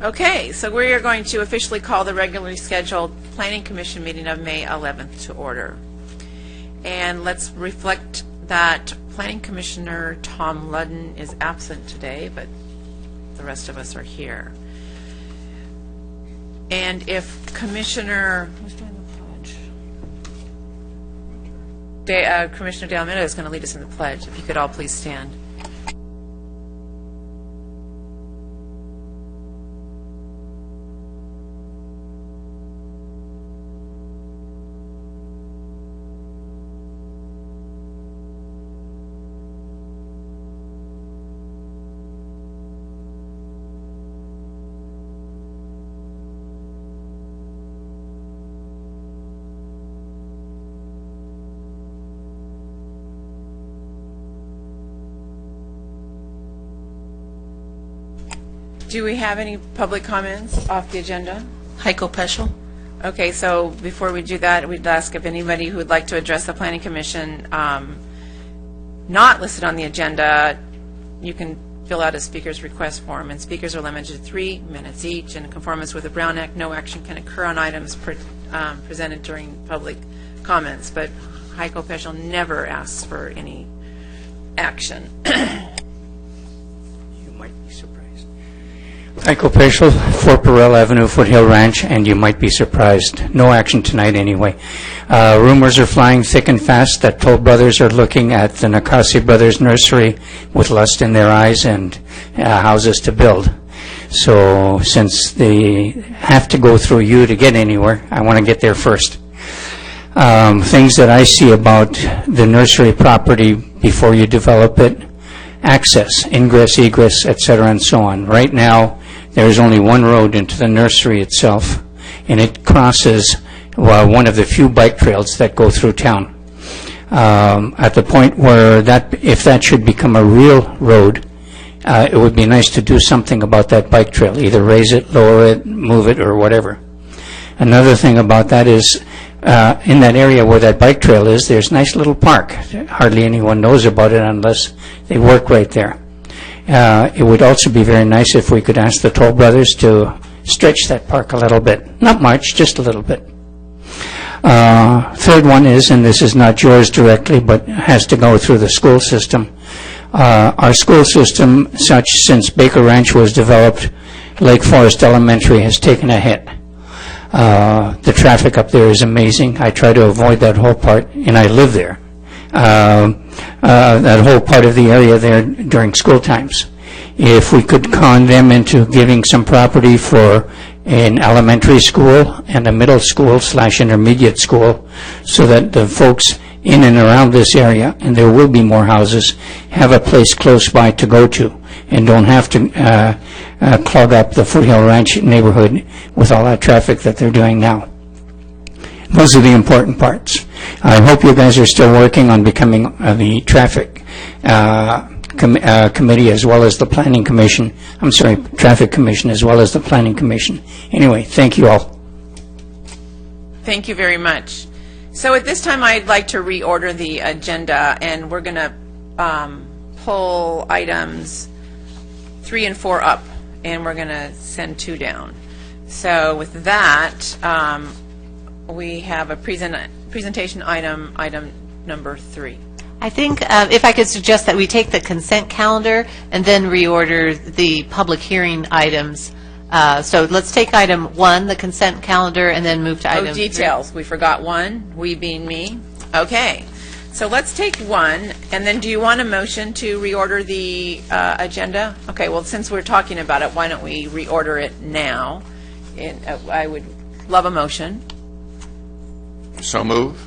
Okay, so we are going to officially call the regularly scheduled Planning Commission meeting of May 11th to order. And let's reflect that Planning Commissioner Tom Ludden is absent today, but the rest of us are here. And if Commissioner, who's doing the pledge? Commissioner De Almeida is going to lead us in the pledge. If you could all please stand. Do we have any public comments off the agenda? Heiko Peschel. Okay, so before we do that, we'd ask if anybody who would like to address the Planning Commission not listed on the agenda, you can fill out a speaker's request form, and speakers are limited to 3 minutes each. In conformance with the Brown Act, no action can occur on items presented during public comments, but Heiko Peschel never asks for any action. You might be surprised. Michael Peschel, 4 Perel Avenue, Foothill Ranch, and you might be surprised. No action tonight anyway. Rumors are flying thick and fast that Toll Brothers are looking at the Nakasi Brothers nursery with lust in their eyes and houses to build. So since they have to go through you to get anywhere, I want to get there first. Things that I see about the nursery property before you develop it: access, ingress, egress, etc., and so on. Right now, there's only one road into the nursery itself, and it crosses one of the few bike trails that go through town. At the point where if that should become a real road, it would be nice to do something about that bike trail, either raise it, lower it, move it, or whatever. Another thing about that is, in that area where that bike trail is, there's a nice little park. Hardly anyone knows about it unless they work right there. It would also be very nice if we could ask the Toll Brothers to stretch that park a little bit. Not much, just a little bit. Third one is, and this is not yours directly, but has to go through the school system. Our school system, since Baker Ranch was developed, Lake Forest Elementary has taken a hit. The traffic up there is amazing. I try to avoid that whole part, and I live there. That whole part of the area there during school times. If we could con them into giving some property for an elementary school and a middle school / intermediate school, so that the folks in and around this area, and there will be more houses, have a place close by to go to and don't have to clog up the Foothill Ranch neighborhood with all that traffic that they're doing now. Those are the important parts. I hope you guys are still working on becoming the traffic committee as well as the Planning Commission. I'm sorry, Traffic Commission as well as the Planning Commission. Anyway, thank you all. Thank you very much. So at this time, I'd like to reorder the agenda, and we're going to pull items 3 and 4 up, and we're going to send 2 down. So with that, we have a presentation item number 3. I think if I could suggest that we take the consent calendar and then reorder the public hearing items. So let's take item 1, the consent calendar, and then move to item 3. Details. We forgot 1, we being me. Okay. So let's take 1, and then do you want a motion to reorder the agenda? Okay, well, since we're talking about it, why don't we reorder it now? And I would love a motion. So move.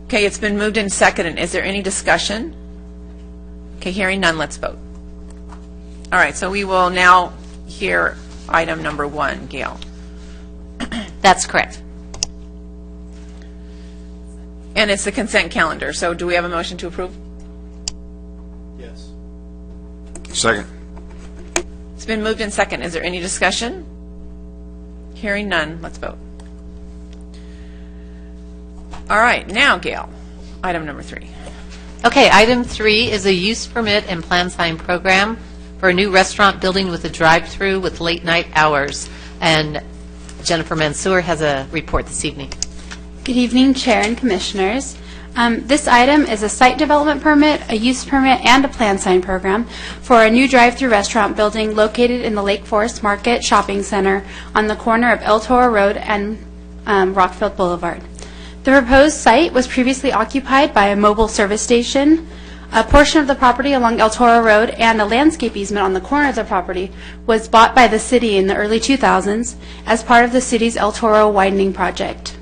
Okay, it's been moved and seconded. Is there any discussion? Okay, hearing none, let's vote. All right, so we will now hear item number 1, Gail. That's correct. And it's the consent calendar. So do we have a motion to approve? Yes. Second. It's been moved and seconded. Is there any discussion? Hearing none, let's vote. All right, now, Gail, item number 3. Okay, item 3 is a use permit and plan sign program for a new restaurant building with a drive-through with late-night hours. And Jennifer Mansour has a report this evening. Good evening, Chair and Commissioners. This item is a site development permit, a use permit, and a plan sign program for a new drive-through restaurant building located in the Lake Forest Market Shopping Center on the corner of El Toro Road and Rockfield Boulevard. The proposed site was previously occupied by a mobile service station. A portion of the property along El Toro Road and a landscape easement on the corner of the property was bought by the city in the early 2000s as part of the city's El Toro widening project.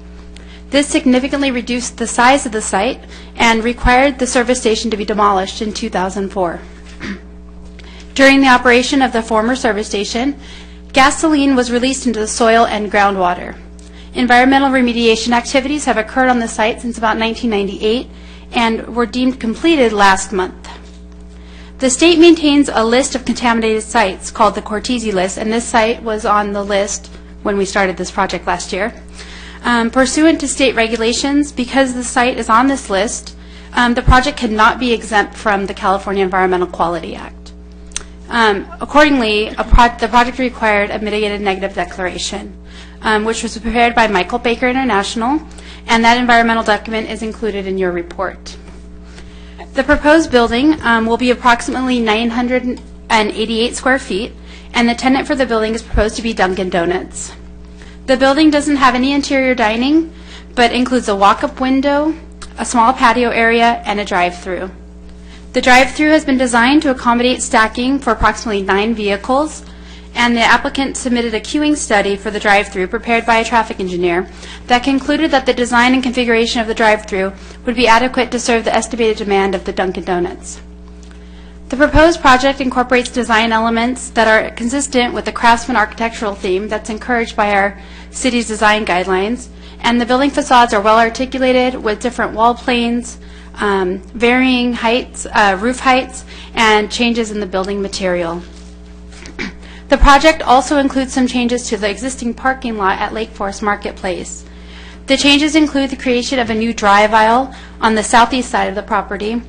This significantly reduced the size of the site and required the service station to be demolished in 2004. During the operation of the former service station, gasoline was released into the soil and groundwater. Environmental remediation activities have occurred on the site since about 1998 and were deemed completed last month. The state maintains a list of contaminated sites called the Cortese list, and this site was on the list when we started this project last year. Pursuant to state regulations, because the site is on this list, the project cannot be exempt from the California Environmental Quality Act. Accordingly, the project required a mitigated negative declaration, which was prepared by Michael Baker International, and that environmental document is included in your report. The proposed building will be approximately 988 square feet, and the tenant for the building is proposed to be Dunkin' Donuts. The building doesn't have any interior dining, but includes a walk-up window, a small patio area, and a drive-through. The drive-through has been designed to accommodate stacking for approximately 9 vehicles, and the applicant submitted a queuing study for the drive-through prepared by a traffic engineer that concluded that the design and configuration of the drive-through would be adequate to serve the estimated demand of the Dunkin' Donuts. The proposed project incorporates design elements that are consistent with the craftsman architectural theme that's encouraged by our city's design guidelines, and the building facades are well articulated with different wall planes, varying heights, roof heights, and changes in the building material. The project also includes some changes to the existing parking lot at Lake Forest Marketplace. The changes include the creation of a new drive aisle on the southeast side of the property,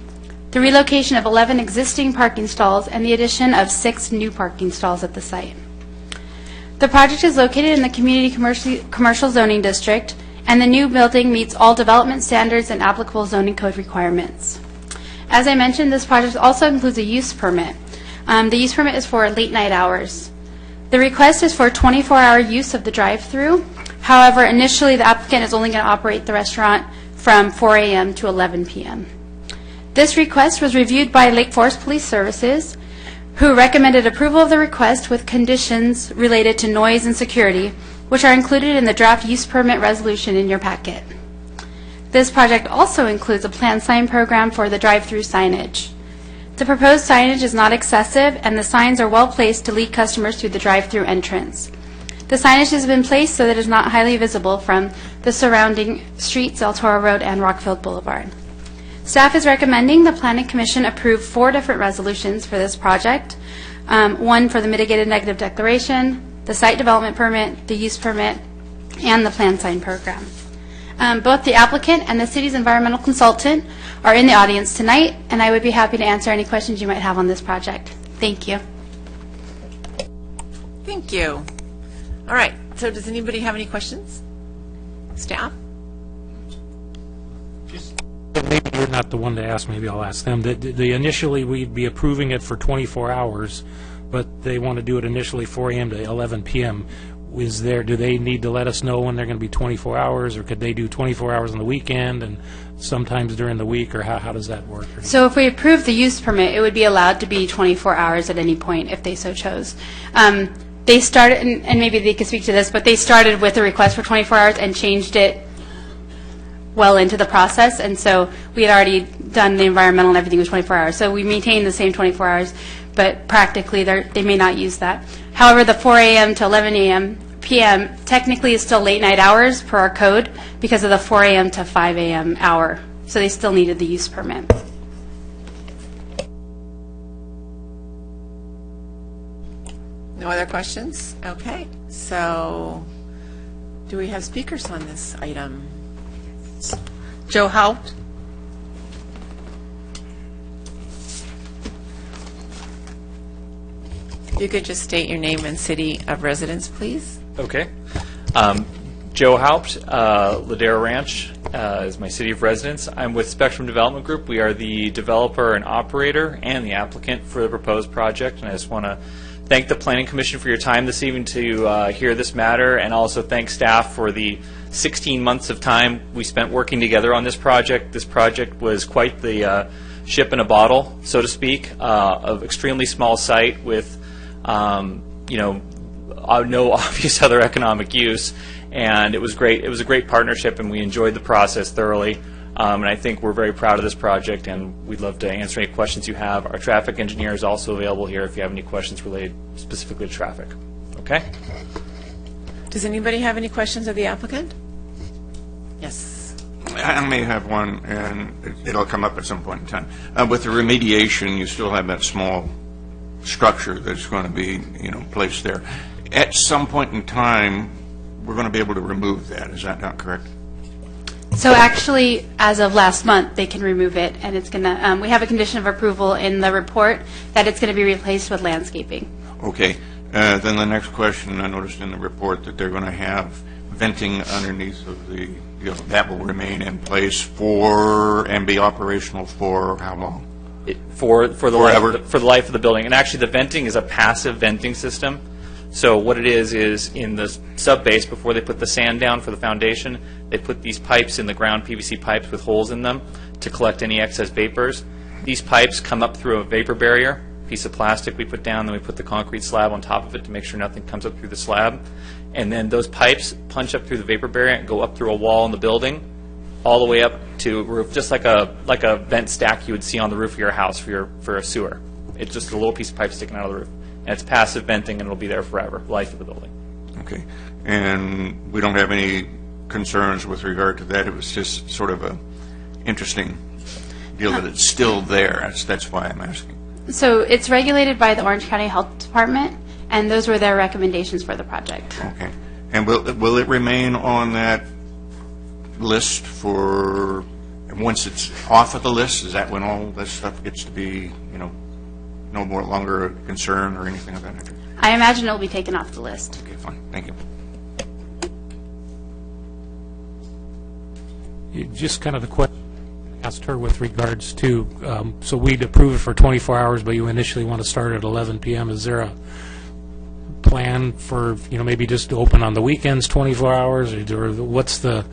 the relocation of 11 existing parking stalls, and the addition of 6 new parking stalls at the site. The project is located in the Community Commercial Zoning District, and the new building meets all development standards and applicable zoning code requirements. As I mentioned, this project also includes a use permit. The use permit is for late night hours. The request is for 24-hour use of the drive-through. However, initially the applicant is only going to operate the restaurant from 4 a.m. to 11 p.m. This request was reviewed by Lake Forest Police Services, who recommended approval of the request with conditions related to noise and security, which are included in the draft use permit resolution in your packet. This project also includes a plan sign program for the drive-through signage. The proposed signage is not excessive, and the signs are well placed to lead customers through the drive-through entrance. The signage has been placed so that it is not highly visible from the surrounding streets, El Toro Road and Rockfield Boulevard. Staff is recommending the Planning Commission approve 4 different resolutions for this project, one for the mitigated negative declaration, the site development permit, the use permit, and the plan sign program. Both the applicant and the city's environmental consultant are in the audience tonight, and I would be happy to answer any questions you might have on this project. Thank you. Thank you. All right, so does anybody have any questions? Staff? Maybe you're not the one to ask, maybe I'll ask them. Initially, we'd be approving it for 24 hours, but they want to do it initially 4 a.m. to 11 p.m. Do they need to let us know when they're going to be 24 hours, or could they do 24 hours on the weekend and sometimes during the week, or how does that work? So if we approve the use permit, it would be allowed to be 24 hours at any point if they so chose. They started, and maybe they could speak to this, but they started with a request for 24 hours and changed it well into the process, and so we had already done the environmental and everything was 24 hours. So we maintain the same 24 hours, but practically they may not use that. However, the 4 a.m. to 11 p.m. technically is still late night hours per our code because of the 4 a.m. to 5 a.m. hour. So they still needed the use permit. No other questions? Okay, so do we have speakers on this item? Joe Haupt? If you could just state your name and city of residence, please. Okay. Joe Haupt, Ladera Ranch is my city of residence. I'm with Spectrum Development Group. We are the developer and operator and the applicant for the proposed project. And I just want to thank the Planning Commission for your time this evening to hear this matter, and also thank staff for the 16 months of time we spent working together on this project. This project was quite the ship in a bottle, so to speak, of extremely small site with, no obvious other economic use. And it was great. It was a great partnership, and we enjoyed the process thoroughly. And I think we're very proud of this project, and we'd love to answer any questions you have. Our traffic engineer is also available here if you have any questions related specifically to traffic. Okay? Does anybody have any questions of the applicant? Yes. I may have one, and it'll come up at some point in time. With the remediation, you still have that small structure that's going to be, placed there. At some point in time, we're going to be able to remove that. Is that not correct? So actually, as of last month, they can remove it, and it's going to, we have a condition of approval in the report that it's going to be replaced with landscaping. Okay. Then the next question, I noticed in the report that they're going to have venting underneath of the, that will remain in place and be operational for how long? For the Forever. life, for the life of the building. And actually, the venting is a passive venting system. So what it is in the sub-base, before they put the sand down for the foundation, they put these pipes in the ground, PVC pipes with holes in them, to collect any excess vapors. These pipes come up through a vapor barrier, piece of plastic we put down, then we put the concrete slab on top of it to make sure nothing comes up through the slab. And then those pipes punch up through the vapor barrier and go up through a wall in the building, all the way up to roof, just like a vent stack you would see on the roof of your house for a sewer. It's just a little piece of pipe sticking out of the roof. And it's passive venting, and it'll be there forever, life of the building. Okay. And we don't have any concerns with regard to that. It was just sort of a interesting deal that it's still there. That's why I'm asking. So it's regulated by the Orange County Health Department, and those were their recommendations for the project. Okay. And will it remain on that list for, once it's off of the list, is that when all this stuff gets to be, no more longer a concern or anything of that nature? I imagine it will be taken off the list. Okay, fine. Thank you. Just kind of the question I asked her with regards to, so we'd approve it for 24 hours, but you initially want to start at 11 p.m. Is there a plan for, maybe just to open on the weekends 24 hours, or what's the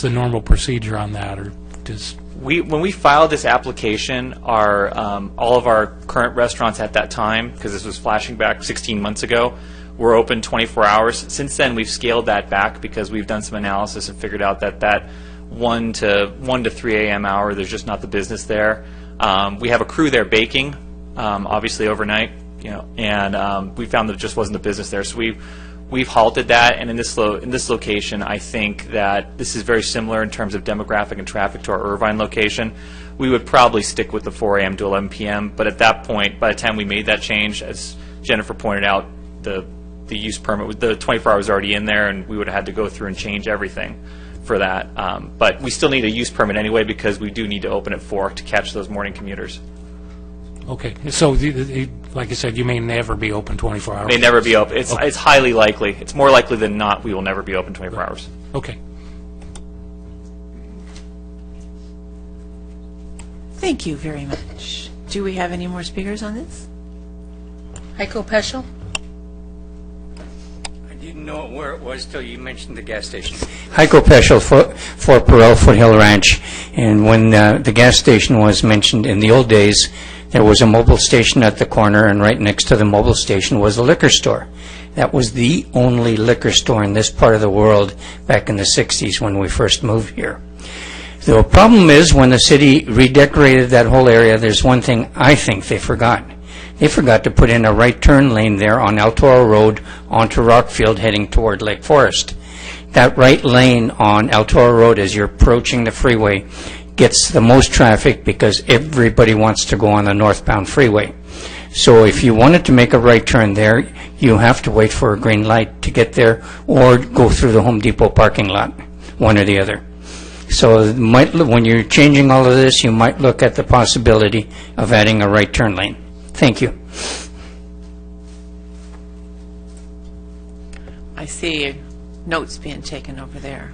normal procedure on that, or just... When we filed this application, all of our current restaurants at that time, because this was flashing back 16 months ago, were open 24 hours. Since then, we've scaled that back because we've done some analysis and figured out that 1 to 3 a.m. hour, there's just not the business there. We have a crew there baking, obviously overnight, and we found that it just wasn't the business there. So we've halted that, and in this location, I think that this is very similar in terms of demographic and traffic to our Irvine location. We would probably stick with the 4 a.m. to 11 p.m., but at that point, by the time we made that change, as Jennifer pointed out, the use permit, the 24 hours already in there, and we would have had to go through and change everything for that. But we still need a use permit anyway, because we do need to open at 4 to catch those morning commuters. Okay, so like I said, you may never be open 24 hours. May never be open. It's highly likely. It's more likely than not we will never be open 24 hours. Okay. Thank you very much. Do we have any more speakers on this? Heiko Peschel? I didn't know where it was till you mentioned the gas station. Heiko Peschel, Fort Perel Foothill Ranch. And when the gas station was mentioned in the old days, there was a mobile station at the corner, and right next to the mobile station was a liquor store. That was the only liquor store in this part of the world back in the 60s when we first moved here. The problem is, when the city redecorated that whole area, there's one thing I think they forgot. They forgot to put in a right turn lane there on El Toro Road onto Rockfield heading toward Lake Forest. That right lane on El Toro Road as you're approaching the freeway gets the most traffic because everybody wants to go on the northbound freeway. So if you wanted to make a right turn there, you have to wait for a green light to get there or go through the Home Depot parking lot, one or the other. So when you're changing all of this, you might look at the possibility of adding a right turn lane. Thank you. I see notes being taken over there.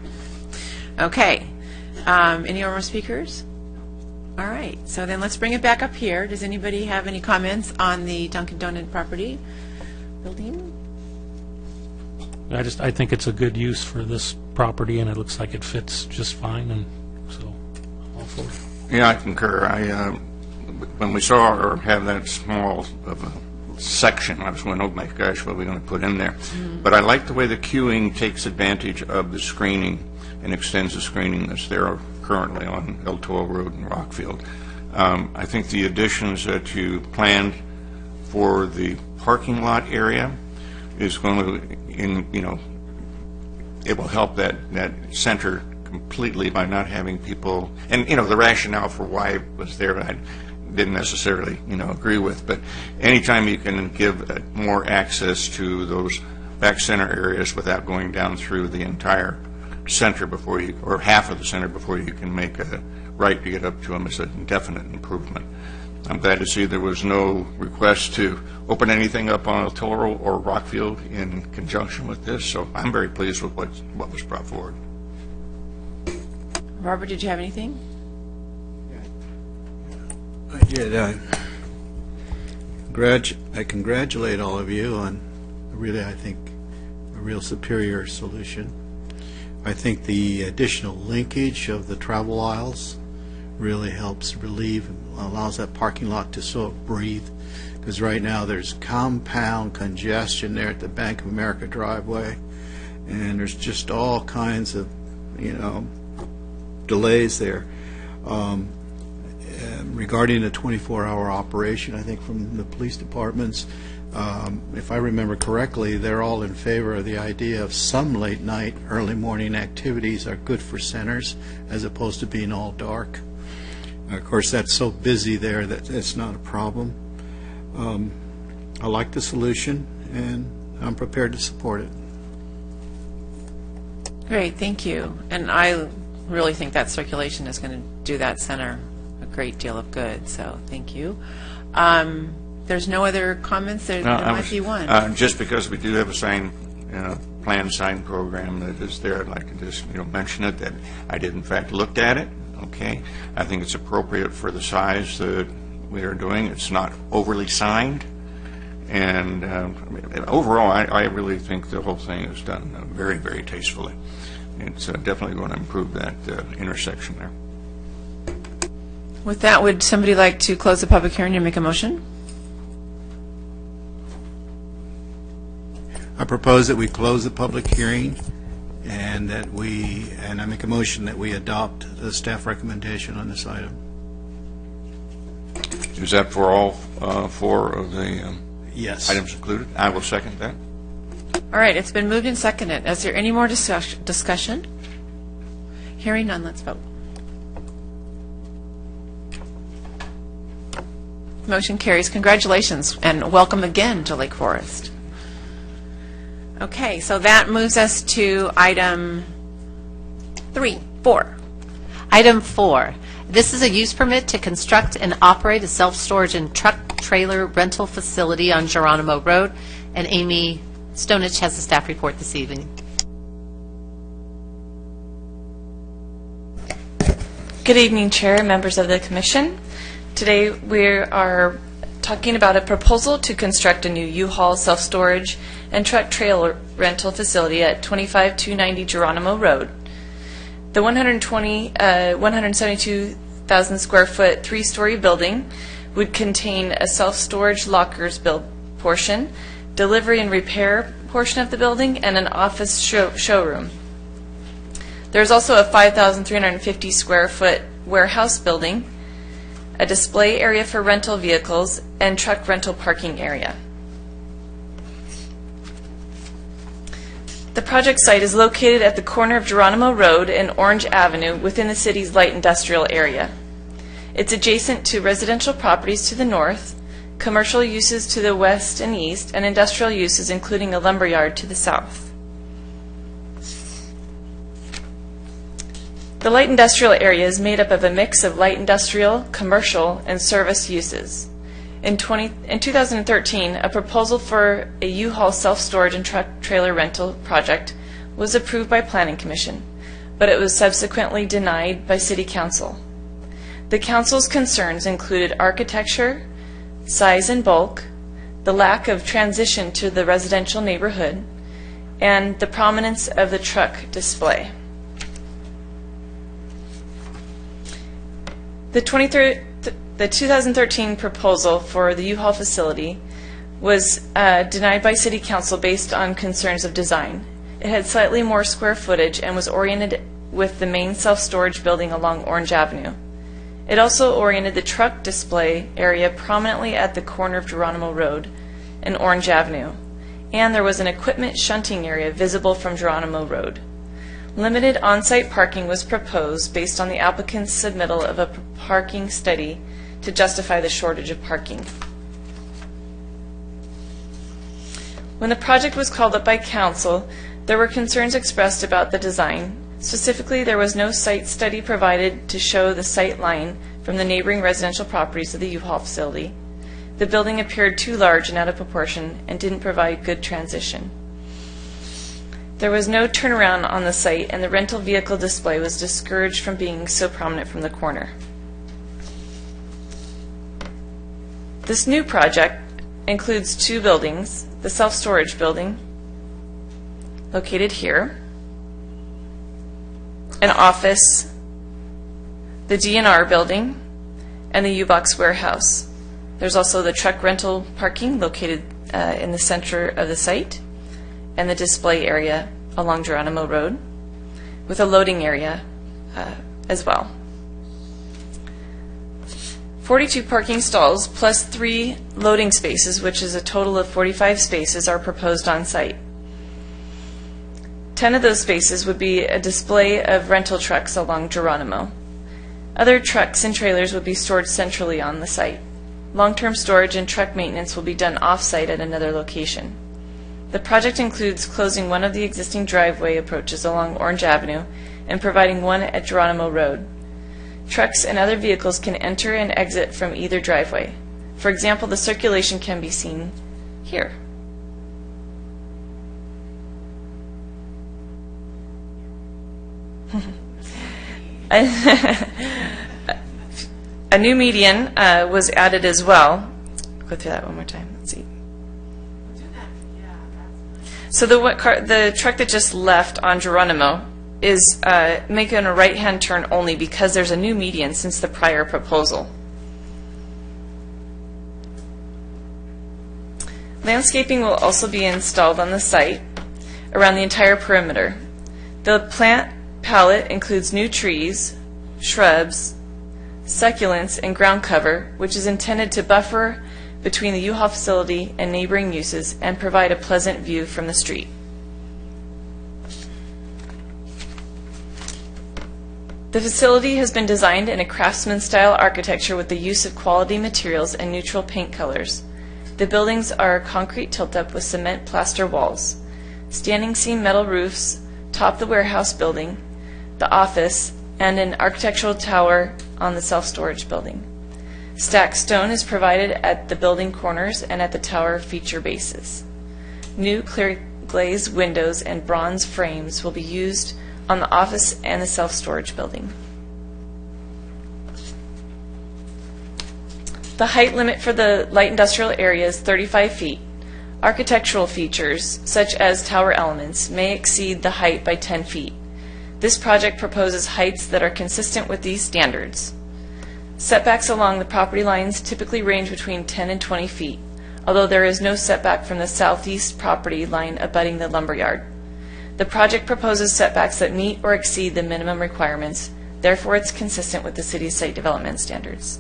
Okay. Any more speakers? All right. So then let's bring it back up here. Does anybody have any comments on the Dunkin' Donut property building? I think it's a good use for this property, and it looks like it fits just fine, and so, all for it. Yeah, I concur. When we saw her have that small of a section, I was going, oh my gosh, what are we going to put in there? But I like the way the queuing takes advantage of the screening and extends the screening that's there currently on El Toro Road in Rockfield. I think the additions that you planned for the parking lot area is going to, it will help that center completely by not having people, and, the rationale for why it was there, I didn't necessarily, agree with, but anytime you can give more access to those back center areas without going down through the entire center before you, or half of the center before you can make a right to get up to them, is a definite improvement. I'm glad to see there was no request to open anything up on El Toro or Rockfield in conjunction with this, so I'm very pleased with what was brought forward. Robert, did you have anything? I did. I congratulate all of you on really, I think, a real superior solution. I think the additional linkage of the travel aisles really helps relieve, allows that parking lot to sort of breathe, because right now there's compound congestion there at the Bank of America driveway, and there's just all kinds of, delays there. Regarding the 24-hour operation, I think from the police departments, if I remember correctly, they're all in favor of the idea of some late night, early morning activities are good for centers as opposed to being all dark. Of course, that's so busy there that it's not a problem. I like the solution, and I'm prepared to support it. Great, thank you. And I really think that circulation is going to do that center a great deal of good, so thank you. There's no other comments? There might be one. Just because we do have a planned sign program that is there, I'd like to just mention it, that I did in fact looked at it. Okay, I think it's appropriate for the size that we are doing. It's not overly signed, and overall, I really think the whole thing is done very, very tastefully. It's definitely going to improve that intersection there. With that, would somebody like to close the public hearing and make a motion? I propose that we close the public hearing and I make a motion that we adopt the staff recommendation on this item. Is that for all four of the Yes. items included? I will second that. All right, it's been moved and seconded. Is there any more discussion? Hearing none, let's vote. Motion carries. Congratulations, and welcome again to Lake Forest. Okay, so that moves us to item 4. Item 4. This is a use permit to construct and operate a self-storage and truck trailer rental facility on Geronimo Road, and Amy Stonich has the staff report this evening. Good evening, Chair and members of the Commission. Today we are talking about a proposal to construct a new U-Haul self-storage and truck trailer rental facility at 25290 Geronimo Road. The 172,000 square foot 3-story building would contain a self-storage lockers build portion, delivery and repair portion of the building, and an office showroom. There's also a 5,350 square foot warehouse building, a display area for rental vehicles, and truck rental parking area. The project site is located at the corner of Geronimo Road and Orange Avenue within the city's light industrial area. It's adjacent to residential properties to the north, commercial uses to the west and east, and industrial uses including a lumberyard to the south. The light industrial area is made up of a mix of light industrial, commercial, and service uses. In 2013, a proposal for a U-Haul self-storage and truck trailer rental project was approved by Planning Commission, but it was subsequently denied by City Council. The Council's concerns included architecture, size and bulk, the lack of transition to the residential neighborhood, and the prominence of the truck display. The 2013 proposal for the U-Haul facility was denied by City Council based on concerns of design. It had slightly more square footage and was oriented with the main self-storage building along Orange Avenue. It also oriented the truck display area prominently at the corner of Geronimo Road and Orange Avenue, and there was an equipment shunting area visible from Geronimo Road. Limited on-site parking was proposed based on the applicant's submittal of a parking study to justify the shortage of parking. When the project was called up by Council, there were concerns expressed about the design. Specifically, there was no site study provided to show the sight line from the neighboring residential properties of the U-Haul facility. The building appeared too large and out of proportion and didn't provide good transition. There was no turnaround on the site, and the rental vehicle display was discouraged from being so prominent from the corner. This new project includes two buildings: the self-storage building, located here, an office, the DNR building, and the U-Box warehouse. There's also the truck rental parking located in the center of the site, and the display area along Geronimo Road, with a loading area as well. 42 parking stalls plus 3 loading spaces, which is a total of 45 spaces, are proposed on site. 10 of those spaces would be a display of rental trucks along Geronimo. Other trucks and trailers would be stored centrally on the site. Long-term storage and truck maintenance will be done off-site at another location. The project includes closing one of the existing driveway approaches along Orange Avenue and providing one at Geronimo Road. Trucks and other vehicles can enter and exit from either driveway. For example, the circulation can be seen here. A new median was added as well. Go through that one more time. Let's see. So the truck that just left on Geronimo is making a right-hand turn only because there's a new median since the prior proposal. Landscaping will also be installed on the site around the entire perimeter. The plant palette includes new trees, shrubs, succulents, and ground cover, which is intended to buffer between the U-Haul facility and neighboring uses and provide a pleasant view from the street. The facility has been designed in a craftsman-style architecture with the use of quality materials and neutral paint colors. The buildings are concrete tilt-up with cement plaster walls. Standing seam metal roofs top the warehouse building, the office, and an architectural tower on the self-storage building. Stacked stone is provided at the building corners and at the tower feature bases. New clear glazed windows and bronze frames will be used on the office and the self-storage building. The height limit for the light industrial area is 35 feet. Architectural features, such as tower elements, may exceed the height by 10 feet. This project proposes heights that are consistent with these standards. Setbacks along the property lines typically range between 10 and 20 feet, although there is no setback from the southeast property line abutting the lumberyard. The project proposes setbacks that meet or exceed the minimum requirements, therefore it's consistent with the city's site development standards.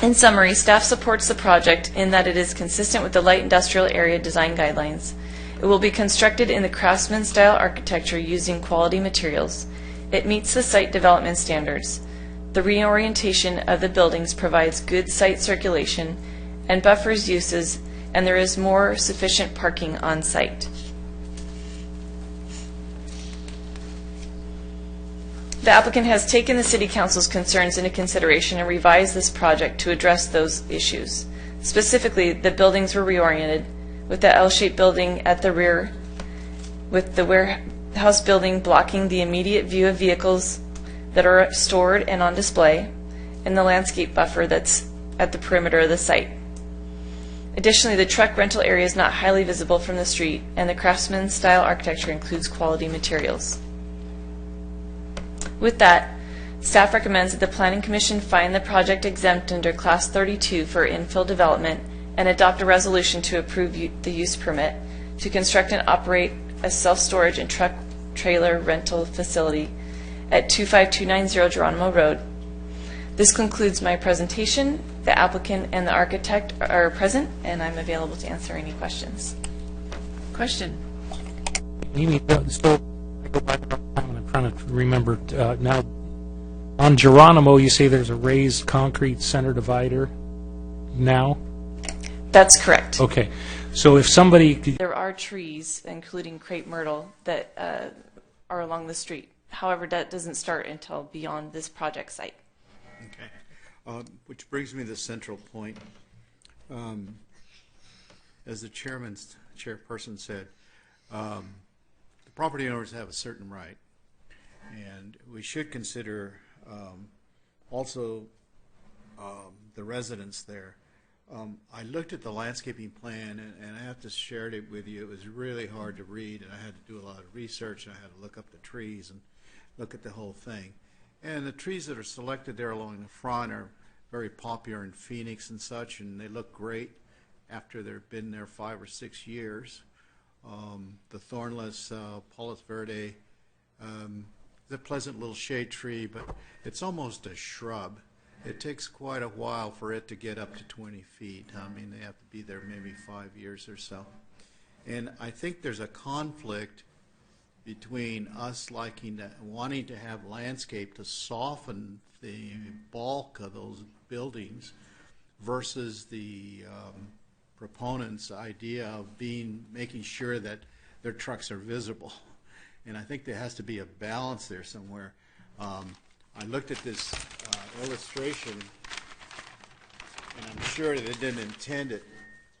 In summary, staff supports the project in that it is consistent with the light industrial area design guidelines. It will be constructed in the craftsman-style architecture using quality materials. It meets the site development standards. The reorientation of the buildings provides good site circulation and buffers uses, and there is more sufficient parking on site. The applicant has taken the City Council's concerns into consideration and revised this project to address those issues. Specifically, the buildings were reoriented, with the L-shaped building at the rear, with the warehouse building blocking the immediate view of vehicles that are stored and on display, and the landscape buffer that's at the perimeter of the site. Additionally, the truck rental area is not highly visible from the street, and the craftsman-style architecture includes quality materials. With that, staff recommends that the Planning Commission find the project exempt under Class 32 for infill development and adopt a resolution to approve the use permit to construct and operate a self-storage and truck trailer rental facility at 25290 Geronimo Road. This concludes my presentation. The applicant and the architect are present, and I'm available to answer any questions. Question? Amy, so I go back up time and I'm trying to remember now. On Geronimo, you say there's a raised concrete center divider now? That's correct. Okay. So if somebody... There are trees, including crepe myrtle, that are along the street. However, that doesn't start until beyond this project site. Okay. Which brings me to the central point. As the chairperson said, the property owners have a certain right, and we should consider also the residents there. I looked at the landscaping plan, and I have to share it with you. It was really hard to read, and I had to do a lot of research, and I had to look up the trees and look at the whole thing. And the trees that are selected there along the front are very popular in Phoenix and such, and they look great after they've been there 5 or 6 years. The thornless Paulus verde is a pleasant little shade tree, but it's almost a shrub. It takes quite a while for it to get up to 20 feet. I mean, they have to be there maybe 5 years or so. And I think there's a conflict between us wanting to have landscape to soften the bulk of those buildings versus the proponents' idea of making sure that their trucks are visible. And I think there has to be a balance there somewhere. I looked at this illustration, and I'm sure that they didn't intend it,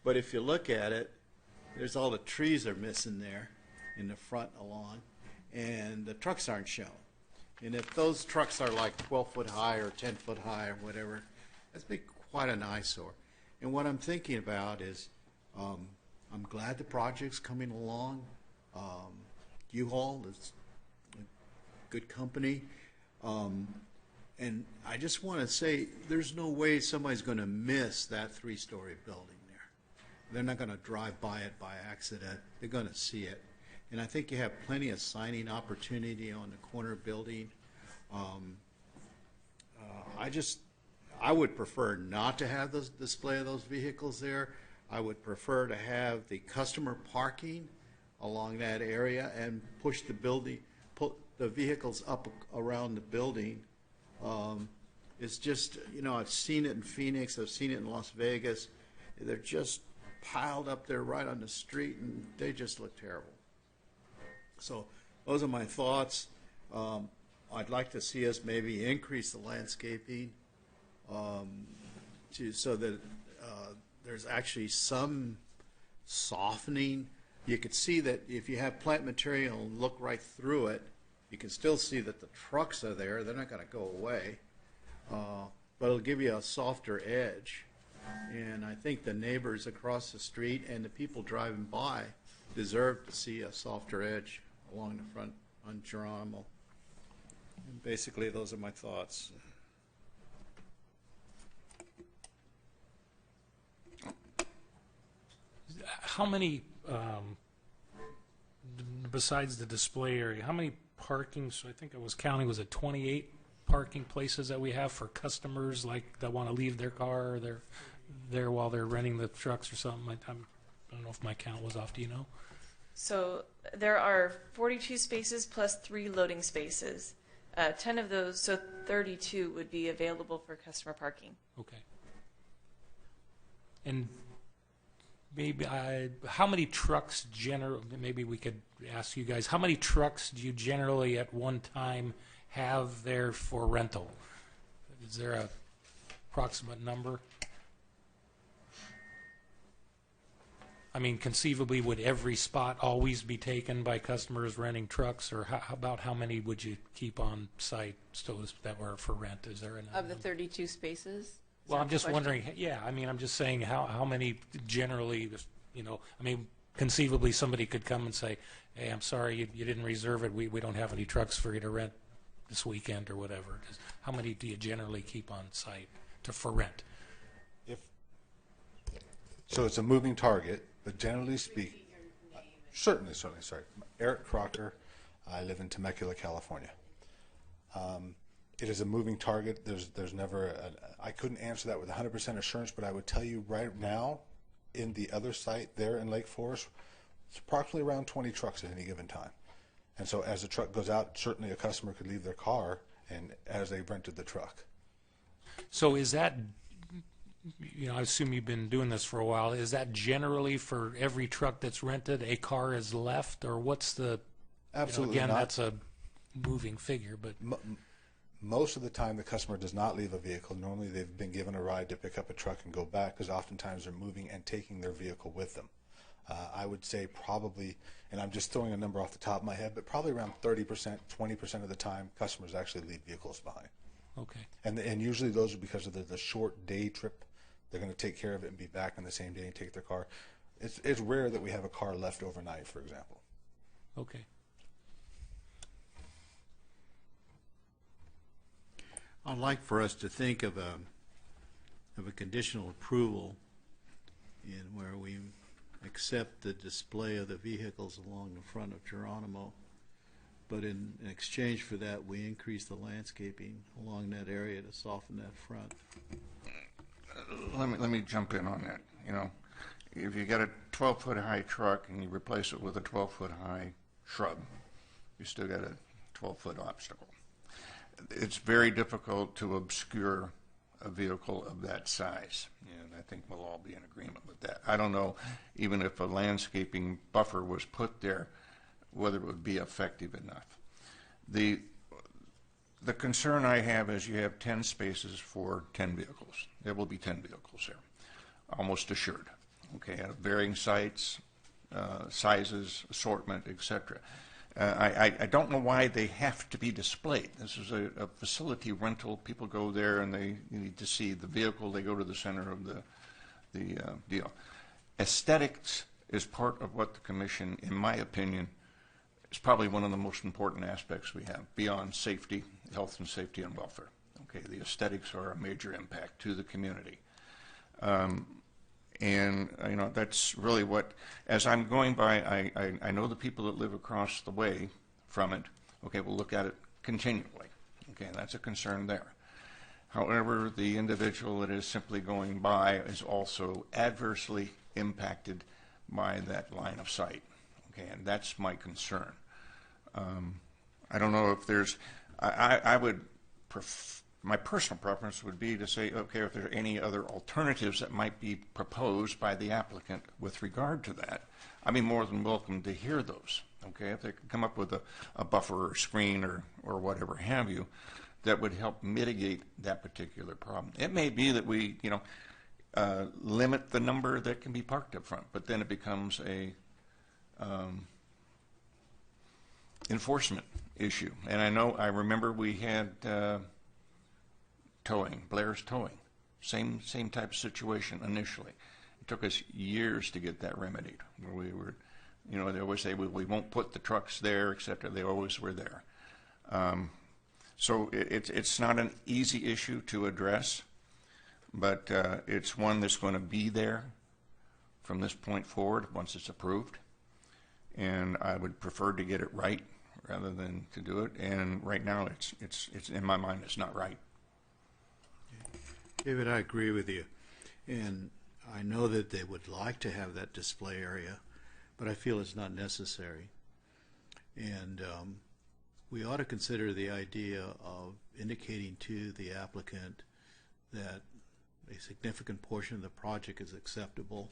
but if you look at it, there's all the trees are missing there in the front along, and the trucks aren't shown. And if those trucks are like 12 foot high or 10 foot high or whatever, that's be quite an eyesore. And what I'm thinking about is, I'm glad the project's coming along. U-Haul is a good company. And I just want to say, there's no way somebody's going to miss that 3-story building there. They're not going to drive by it by accident. They're going to see it. And I think you have plenty of signing opportunity on the corner building. I would prefer not to have the display of those vehicles there. I would prefer to have the customer parking along that area and push the building, put the vehicles up around the building. It's just, I've seen it in Phoenix, I've seen it in Las Vegas. They're just piled up there right on the street, and they just look terrible. So those are my thoughts. I'd like to see us maybe increase the landscaping so that there's actually some softening. You could see that if you have plant material and look right through it, you can still see that the trucks are there. They're not going to go away. But it'll give you a softer edge. And I think the neighbors across the street and the people driving by deserve to see a softer edge along the front on Geronimo. And basically, those are my thoughts. How many, besides the display area, how many parking, so I think I was counting, was it 28 parking places that we have for customers that want to leave their car or they're there while they're renting the trucks or something? I don't know if my count was off. Do you know? So there are 42 spaces plus 3 loading spaces. 10 of those, so 32 would be available for customer parking. Okay. And maybe how many trucks maybe we could ask you guys, how many trucks do you generally at one time have there for rental? Is there a approximate number? I mean, conceivably, would every spot always be taken by customers renting trucks, or how about how many would you keep on site that were for rent? Is there a Of the 32 spaces? Is Well, that I'm the just question? wondering, yeah, I mean, I'm just saying how many generally, I mean, conceivably, somebody could come and say, hey, I'm sorry, you didn't reserve it, we don't have any trucks for you to rent this weekend or whatever. How many do you generally keep on site for rent? So it's a moving target, but generally speaking, certainly, sorry. Eric Crocker, I live in Temecula, California. It is a moving target. There's never, I couldn't answer that with 100% assurance, but I would tell you right now, in the other site there in Lake Forest, it's approximately around 20 trucks at any given time. And so as the truck goes out, certainly a customer could leave their car and as they rented the truck. So is that, I assume you've been doing this for a while, is that generally for every truck that's rented, a car is left, or what's the, Absolutely again, not. that's a moving figure, but Most of the time, the customer does not leave a vehicle. Normally, they've been given a ride to pick up a truck and go back, because oftentimes they're moving and taking their vehicle with them. I would say probably, and I'm just throwing a number off the top of my head, but probably around 30%, 20% of the time, customers actually leave vehicles behind. okay. And usually those are because of the short day trip. They're going to take care of it and be back on the same day and take their car. It's rare that we have a car left overnight, for example. Okay. I'd like for us to think of a conditional approval in where we accept the display of the vehicles along the front of Geronimo, but in exchange for that, we increase the landscaping along that area to soften that front. Let me jump in on that. If you get a 12-foot high truck and you replace it with a 12-foot high shrub, you still got a 12-foot obstacle. It's very difficult to obscure a vehicle of that size, and I think we'll all be in agreement with that. I don't know, even if a landscaping buffer was put there, whether it would be effective enough. The concern I have is you have 10 spaces for 10 vehicles. There will be 10 vehicles there, almost assured. Okay, at varying sites, sizes, assortment, etc. I don't know why they have to be displayed. This is a facility rental. People go there and they need to see the vehicle. They go to the center of the deal. Aesthetics is part of what the commission, in my opinion, is probably one of the most important aspects we have, beyond safety, health and safety and welfare. Okay, the aesthetics are a major impact to the community. And that's really what, as I'm going by, I know the people that live across the way from it. Okay, we'll look at it continually. Okay, that's a concern there. However, the individual that is simply going by is also adversely impacted by that line of sight. Okay, and that's my concern. I don't know if there's, I would my personal preference would be to say, okay, if there are any other alternatives that might be proposed by the applicant with regard to that, I'd be more than welcome to hear those. Okay, if they could come up with a buffer or screen or whatever have you, that would help mitigate that particular problem. It may be that we, limit the number that can be parked up front, but then it becomes a enforcement issue. And I remember we had towing, Blair's Towing, same type of situation initially. It took us years to get that remedied, where we were, they always say, we won't put the trucks there, etc. They always were there. So it's not an easy issue to address, but it's one that's going to be there from this point forward once it's approved. And I would prefer to get it right rather than to do it. And right now, it's in my mind, it's not right. David, I agree with you. And I know that they would like to have that display area, but I feel it's not necessary. And we ought to consider the idea of indicating to the applicant that a significant portion of the project is acceptable,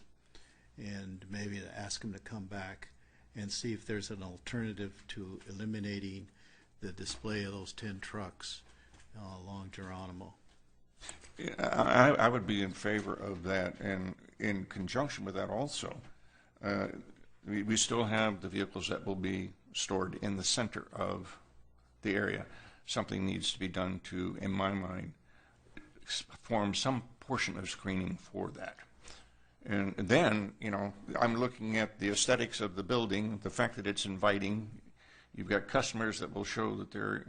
and maybe ask them to come back and see if there's an alternative to eliminating the display of those 10 trucks along Geronimo. Yeah, I would be in favor of that, and in conjunction with that also, we still have the vehicles that will be stored in the center of the area. Something needs to be done to, in my mind, form some portion of screening for that. And then, you know, I'm looking at the aesthetics of the building, the fact that it's inviting. You've got customers that will show that they're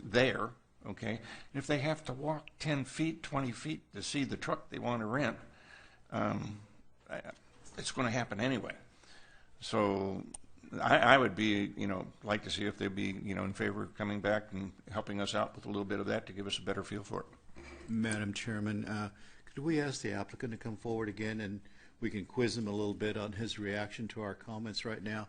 there, okay? And if they have to walk 10 feet, 20 feet to see the truck they want to rent, it's going to happen anyway. So I would be, you know, like to see if they'd be, you know, in favor of coming back and helping us out with a little bit of that to give us a better feel for it. Madam Chairman, could we ask the applicant to come forward again, and we can quiz him a little bit on his reaction to our comments right now,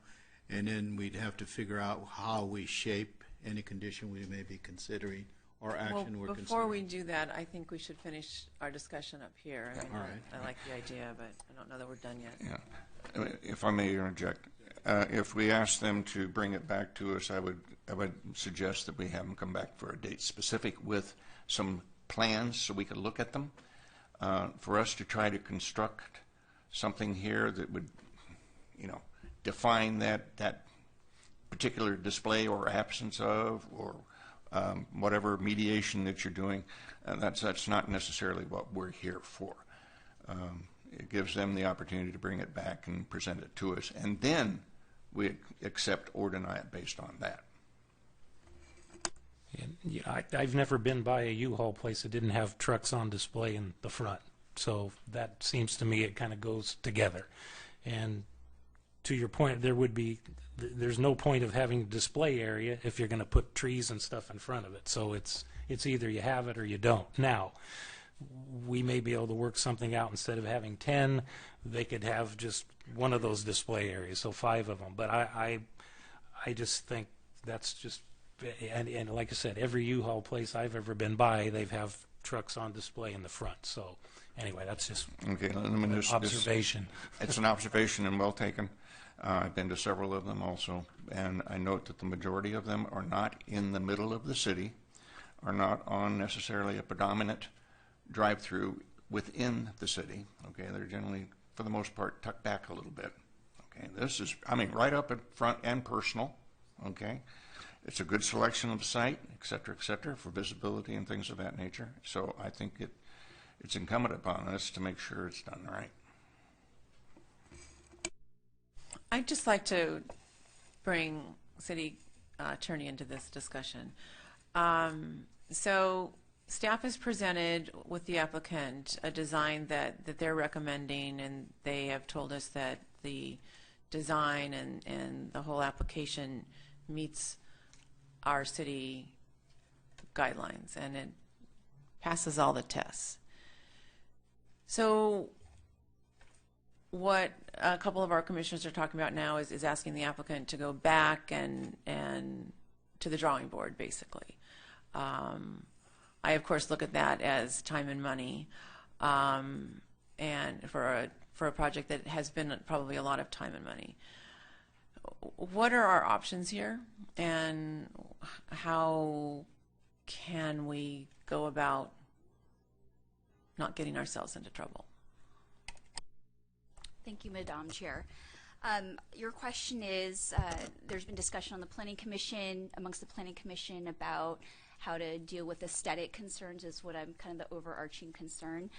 and then we'd have to figure out how we shape any condition we may be considering or action we're Well, considering. before we do that, I think we should finish our discussion up here. I mean, All right. I like the idea, but I don't know that we're done yet. Yeah. If I may interject, if we ask them to bring it back to us, I would suggest that we have them come back for a date specific with some plans so we could look at them. For us to try to construct something here that would, you know, define that particular display or absence of, or whatever mediation that you're doing, that's not necessarily what we're here for. It gives them the opportunity to bring it back and present it to us, and then we accept or deny it based on that. Yeah, I've never been by a U-Haul place that didn't have trucks on display in the front. So that seems to me it kind of goes together. And to your point, there's no point of having a display area if you're going to put trees and stuff in front of it. So it's either you have it or you don't. Now, we may be able to work something out. Instead of having 10, they could have just one of those display areas, so 5 of them. But I just think that's just, and like I said, every U-Haul place I've ever been by, they have trucks on display in the front. So anyway, that's just an observation. It's an observation and well taken. I've been to several of them also, and I note that the majority of them are not in the middle of the city, are not on necessarily a predominant drive-through within the city. Okay, they're generally, for the most part, tucked back a little bit. Okay, this is, I mean, right up in front and personal. Okay, it's a good selection of the site, et cetera, for visibility and things of that nature. So I think it's incumbent upon us to make sure it's done right. I'd just like to bring City Attorney into this discussion. So staff has presented with the applicant a design that they're recommending, and they have told us that the design and the whole application meets our city guidelines, and it passes all the tests. So what a couple of our commissioners are talking about now is asking the applicant to go back and to the drawing board, basically. I, of course, look at that as time and money, and for a project that has been probably a lot of time and money. What are our options here, and how can we go about not getting ourselves into trouble? Thank you, Madam Chair. Your question is, there's been discussion on the Planning Commission, amongst the Planning Commission, about how to deal with aesthetic concerns is what I'm kind of the overarching concern.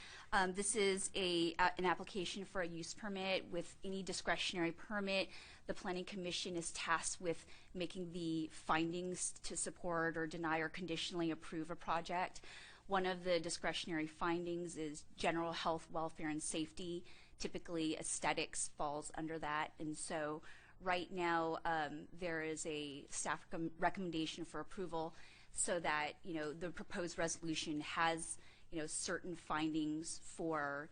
This is an application for a use permit. With any discretionary permit, the Planning Commission is tasked with making the findings to support or deny or conditionally approve a project. One of the discretionary findings is general health, welfare, and safety. Typically, aesthetics falls under that, and so right now there is a staff recommendation for approval, so that the proposed resolution has certain findings for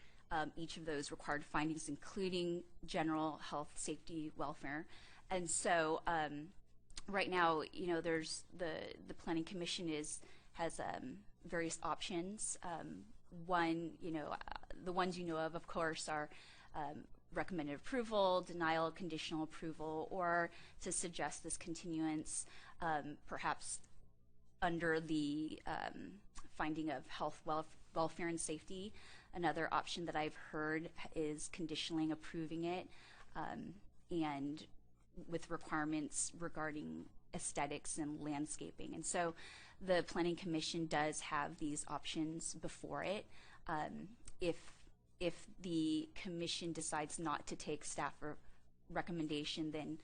each of those required findings, including general health, safety, welfare, and so right now there's the Planning Commission has various options. One, the ones of course, are recommended approval, denial, conditional approval, or to suggest this continuance, perhaps under the finding of health, welfare, and safety. Another option that I've heard is conditionally approving it, and with requirements regarding aesthetics and landscaping. And so the Planning Commission does have these options before it. If the commission decides not to take staff recommendation, then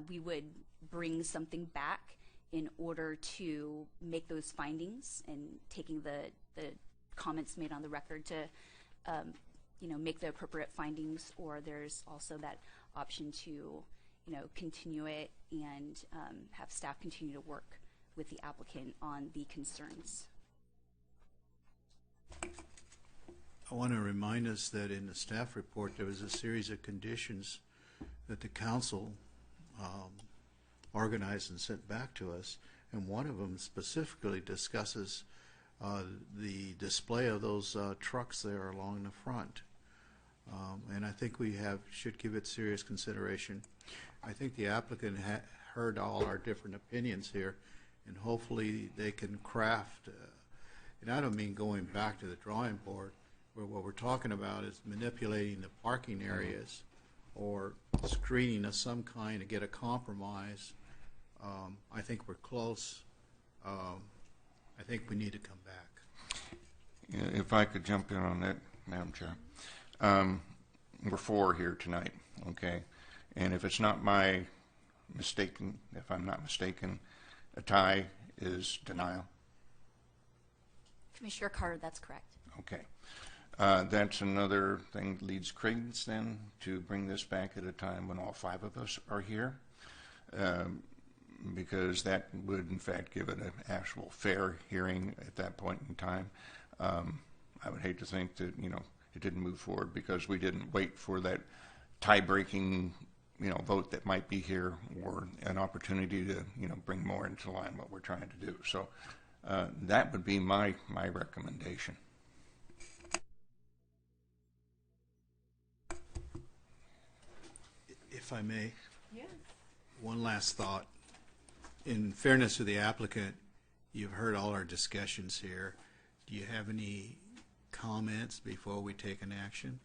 we would bring something back in order to make those findings and taking the comments made on the record to make the appropriate findings. Or there's also that option to continue it and have staff continue to work with the applicant on the concerns. I want to remind us that in the staff report, there was a series of conditions that the council organized and sent back to us, and one of them specifically discusses the display of those trucks there along the front. And I think we should give it serious consideration. I think the applicant heard all our different opinions here, and hopefully they can craft, and I don't mean going back to the drawing board, where what we're talking about is manipulating the parking areas or screening of some kind to get a compromise. I think we're close. I think we need to come back. If I could jump in on that, Madam Chair. We're 4 here tonight, okay? And if it's not my mistaken, if I'm not mistaken, a tie is denial. Commissioner Carter, that's correct. Okay. That's another thing that leads credence then to bring this back at a time when all 5 of us are here, because that would in fact give it an actual fair hearing at that point in time. I would hate to think that it didn't move forward because we didn't wait for that tie-breaking vote that might be here, or an opportunity to bring more into line what we're trying to do. So that would be my recommendation. If I may, one last thought. In fairness to the applicant, you've heard all our discussions here. Do you have any comments before we take an action?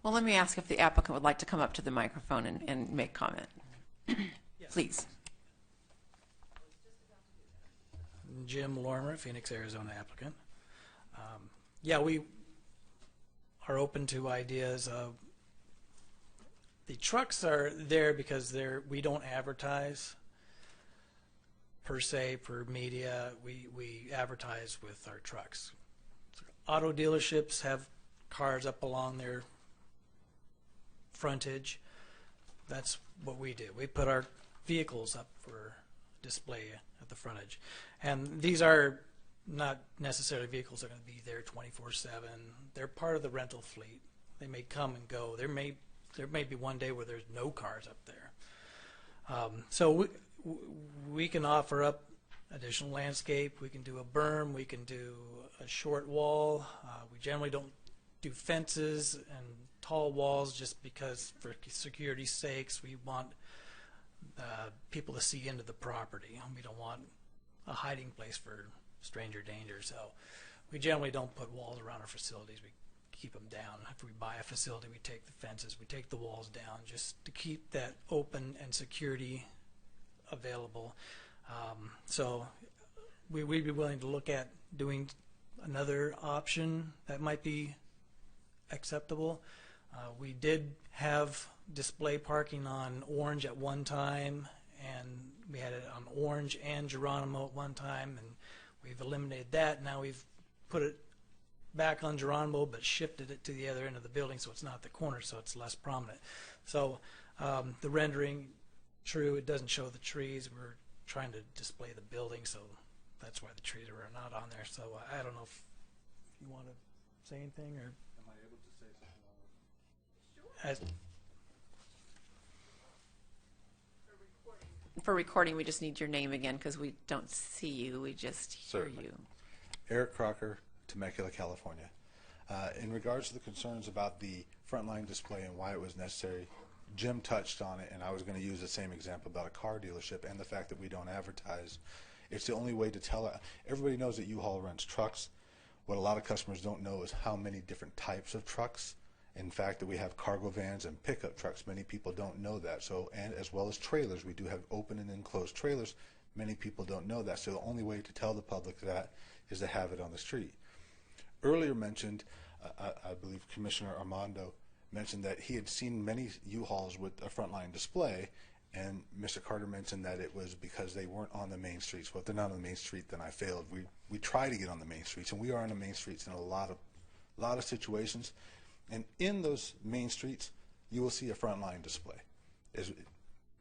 Well, let me ask if the applicant would like to come up to the microphone and make comment. Please. Jim Lorimer, Phoenix, Arizona applicant. We are open to ideas of the trucks are there because we don't advertise per se for media. We advertise with our trucks. Auto dealerships have cars up along their frontage. That's what we do. We put our vehicles up for display at the frontage. And these are not necessarily vehicles that are going to be there 24/7. They're part of the rental fleet. They may come and go. There may be one day where there's no cars up there. So we can offer up additional landscape. We can do a berm. We can do a short wall. We generally don't do fences and tall walls just because for security's sakes we want people to see into the property. We don't want a hiding place for stranger danger. So we generally don't put walls around our facilities. We keep them down. If we buy a facility, we take the fences, we take the walls down just to keep that open and security available. So we'd be willing to look at doing another option that might be acceptable. We did have display parking on Orange at one time, and we had it on Orange and Geronimo at one time, and we've eliminated that. Now we've put it back on Geronimo but shifted it to the other end of the building so it's not the corner, so it's less prominent. So the rendering, true, it doesn't show the trees. We're trying to display the building, so that's why the trees are not on there. So I don't know if you want to say anything, or am I able to say something? Sure. For recording, we just need your name again because we don't see you. We just hear Certainly. you. Eric Crocker, Temecula, California. In regards to the concerns about the frontline display and why it was necessary Jim touched on it, and I was going to use the same example about a car dealership and the fact that we don't advertise. It's the only way to tell. Everybody knows that U-Haul rents trucks. What a lot of customers don't know is how many different types of trucks. In fact, that we have cargo vans and pickup trucks. Many people don't know that. So, and as well as trailers, we do have open and enclosed trailers. Many people don't know that. So the only way to tell the public that is to have it on the street. Earlier mentioned, I believe Commissioner Armando mentioned that he had seen many U-Hauls with a frontline display, and Mr. Carter mentioned that it was because they weren't on the main streets. Well, if they're not on the main street, then I failed. We try to get on the main streets, and we are on the main streets in a lot of situations. And in those main streets, you will see a frontline display.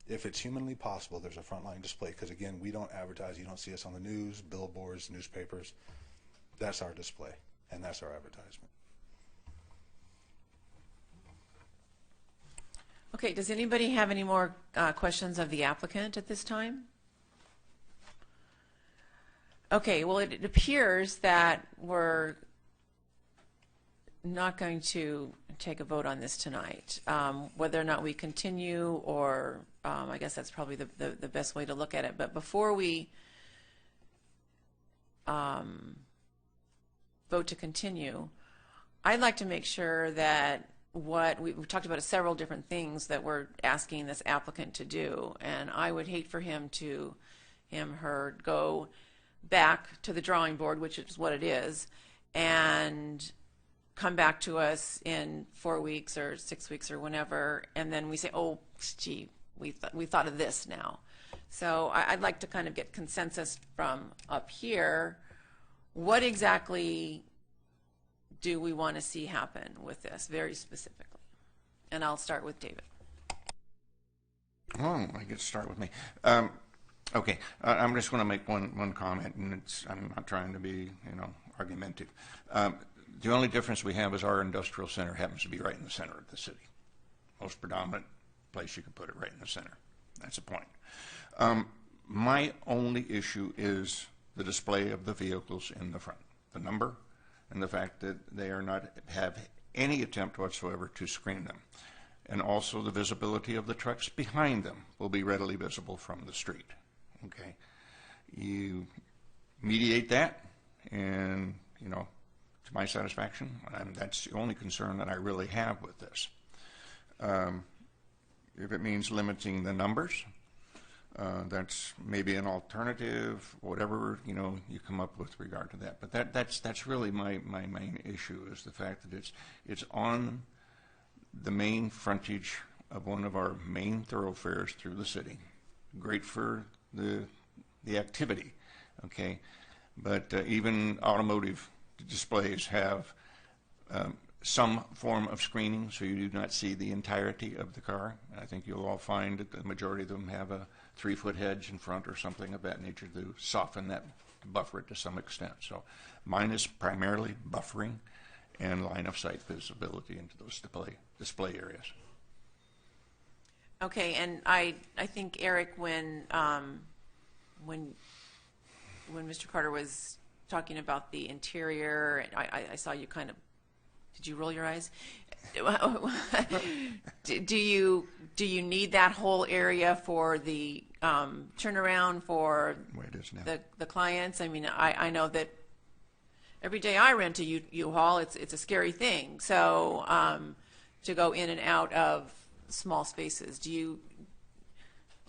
If it's humanly possible, there's a frontline display, because again, we don't advertise. You don't see us on the news, billboards, newspapers. That's our display, and that's our advertisement. Okay, does anybody have any more questions of the applicant at this time? Okay, well, it appears that we're not going to take a vote on this tonight. Whether or not we continue, or I guess that's probably the best way to look at it. But before we vote to continue, I'd like to make sure that we've talked about several different things that we're asking this applicant to do, and I would hate for him to, her, go back to the drawing board, which is what it is, and come back to us in 4 weeks or 6 weeks or whenever, and then we say, oh, gee, we thought of this now. So I'd like to kind of get consensus from up here. What exactly do we want to see happen with this, very specifically? And I'll start with David. Oh, I get to start with me. Okay, I'm just going to make one comment, and I'm not trying to be, argumentative. The only difference we have is our industrial center happens to be right in the center of the city. Most predominant place you can put it, right in the center. That's the point. My only issue is the display of the vehicles in the front, the number, and the fact that they are not have any attempt whatsoever to screen them. And also the visibility of the trucks behind them will be readily visible from the street. Okay, you mediate that, and to my satisfaction, that's the only concern that I really have with this. If it means limiting the numbers, that's maybe an alternative, whatever you come up with regard to that. But that's really my main issue, is the fact that it's on the main frontage of one of our main thoroughfares through the city. Great for the activity, okay. But even automotive displays have some form of screening, so you do not see the entirety of the car. I think you'll all find that the majority of them have a 3-foot hedge in front or something of that nature to soften that, to buffer it to some extent. So mine is primarily buffering and line of sight visibility into those display areas. Okay, and I think, Eric, when Mr. Carter was talking about the interior, and I saw you kind of, did you roll your eyes? Do you need that whole area for the turnaround for the clients? I mean, I know that every day I rent a U-Haul, it's a scary thing. So to go in and out of small spaces,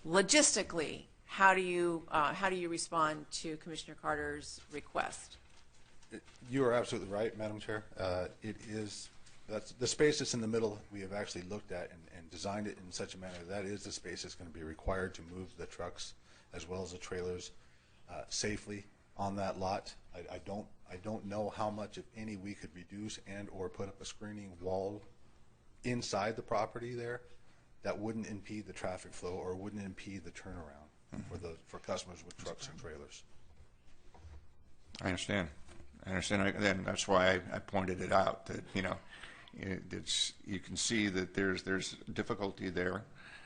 logistically, how do you respond to Commissioner Carter's request? You are absolutely right, Madam Chair. That's the space that's in the middle. We have actually looked at and designed it in such a manner that is the space that's going to be required to move the trucks as well as the trailers safely on that lot. I don't know how much, if any, we could reduce and or put up a screening wall inside the property there that wouldn't impede the traffic flow or wouldn't impede the turnaround for customers with trucks and trailers. I understand. And that's why I pointed it out, that you can see that there's difficulty there,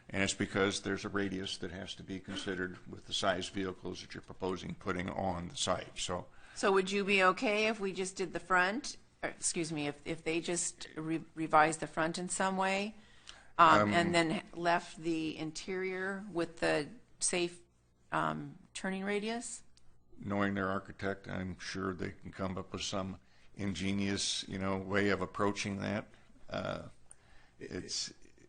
and it's because there's a radius that has to be considered with the size vehicles that you're proposing putting on the site. So would you be okay if we just did the front? Or, excuse me, if they just revised the front in some way? and then left the interior with the safe turning radius? Knowing their architect, I'm sure they can come up with some ingenious, way of approaching that. I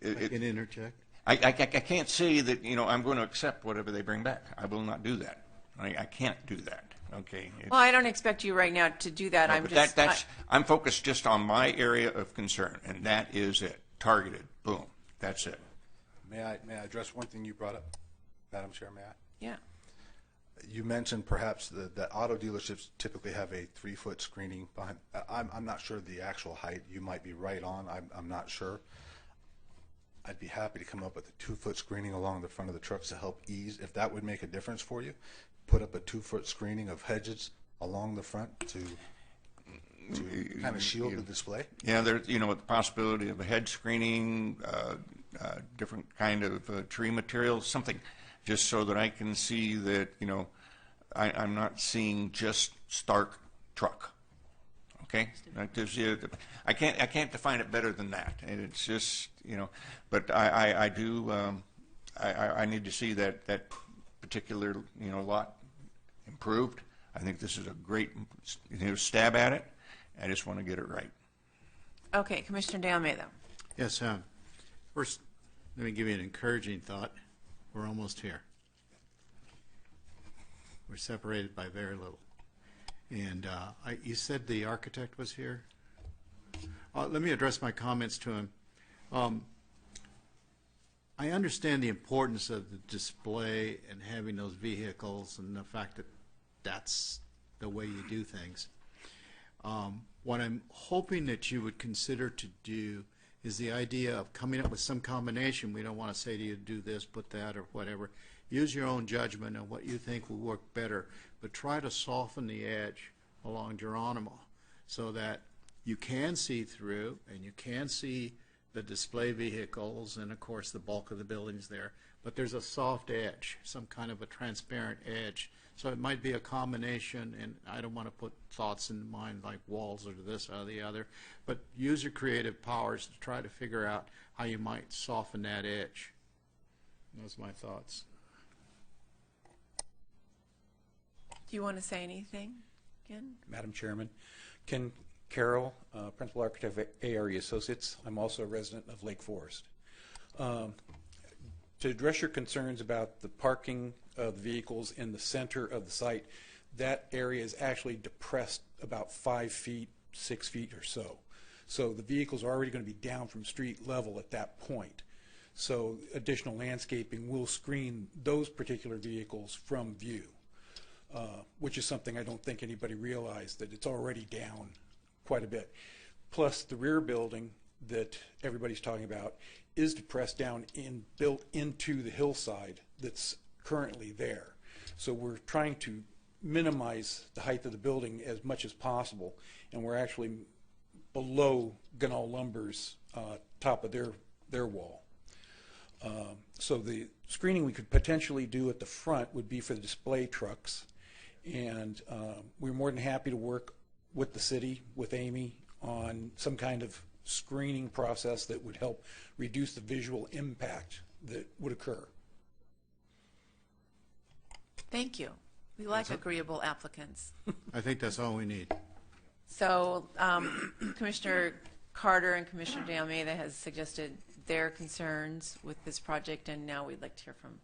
can interject. I can't say that, I'm going to accept whatever they bring back. I will not do that. I can't do that. Okay. Well, I don't expect you right now to do that. No, I'm but just. I'm focused just on my area of concern, and that is it. Targeted. Boom. That's it. May I address one thing you brought up, Madam Chair? May I? Yeah. You mentioned perhaps that auto dealerships typically have a 3-foot screening behind. I'm not sure the actual height. You might be right on. I'm not sure. I'd be happy to come up with a 2-foot screening along the front of the trucks to help ease, if that would make a difference for you. Put up a 2-foot screening of hedges along the front to kind of shield the display. Yeah, there's the possibility of a hedge screening, different kind of tree material, something, just so that I can see that I'm not seeing just stark truck. Okay, I can't define it better than that, and it's just But I do I need to see that particular lot improved. I think this is a great stab at it. I just want to get it right. Okay, Commissioner De Almeida. Yes, first, let me give you an encouraging thought. We're almost here. We're separated by very little. And you said the architect was here? Let me address my comments to him. I understand the importance of the display and having those vehicles and the fact that that's the way you do things. What I'm hoping that you would consider to do is the idea of coming up with some combination. We don't want to say to you, do this, put that, or whatever. Use your own judgment on what you think will work better, but try to soften the edge along Geronimo so that you can see through and you can see the display vehicles and, of course, the bulk of the buildings there. But there's a soft edge, some kind of a transparent edge. So it might be a combination, and I don't want to put thoughts in mind like walls or this or the other, but use your creative powers to try to figure out how you might soften that edge. Those are my thoughts. Do you want to say anything, Ken? Madam Chairman, Ken Carroll, Principal Architect of ARE Associates. I'm also a resident of Lake Forest. To address your concerns about the parking of the vehicles in the center of the site, that area is actually depressed about 5 feet, 6 feet or so. So the vehicles are already going to be down from street level at that point. So additional landscaping will screen those particular vehicles from view, which is something I don't think anybody realized, that it's already down quite a bit. Plus the rear building that everybody's talking about is depressed down and built into the hillside that's currently there. So we're trying to minimize the height of the building as much as possible, and we're actually below Ganal Lumber's top of their wall. So the screening we could potentially do at the front would be for the display trucks, and we're more than happy to work with the city, with Amy, on some kind of screening process that would help reduce the visual impact that would occur. Thank you. We like agreeable applicants. I think that's all we need. So Commissioner Carter and Commissioner De Almeida has suggested their concerns with this project, and now we'd like to hear from.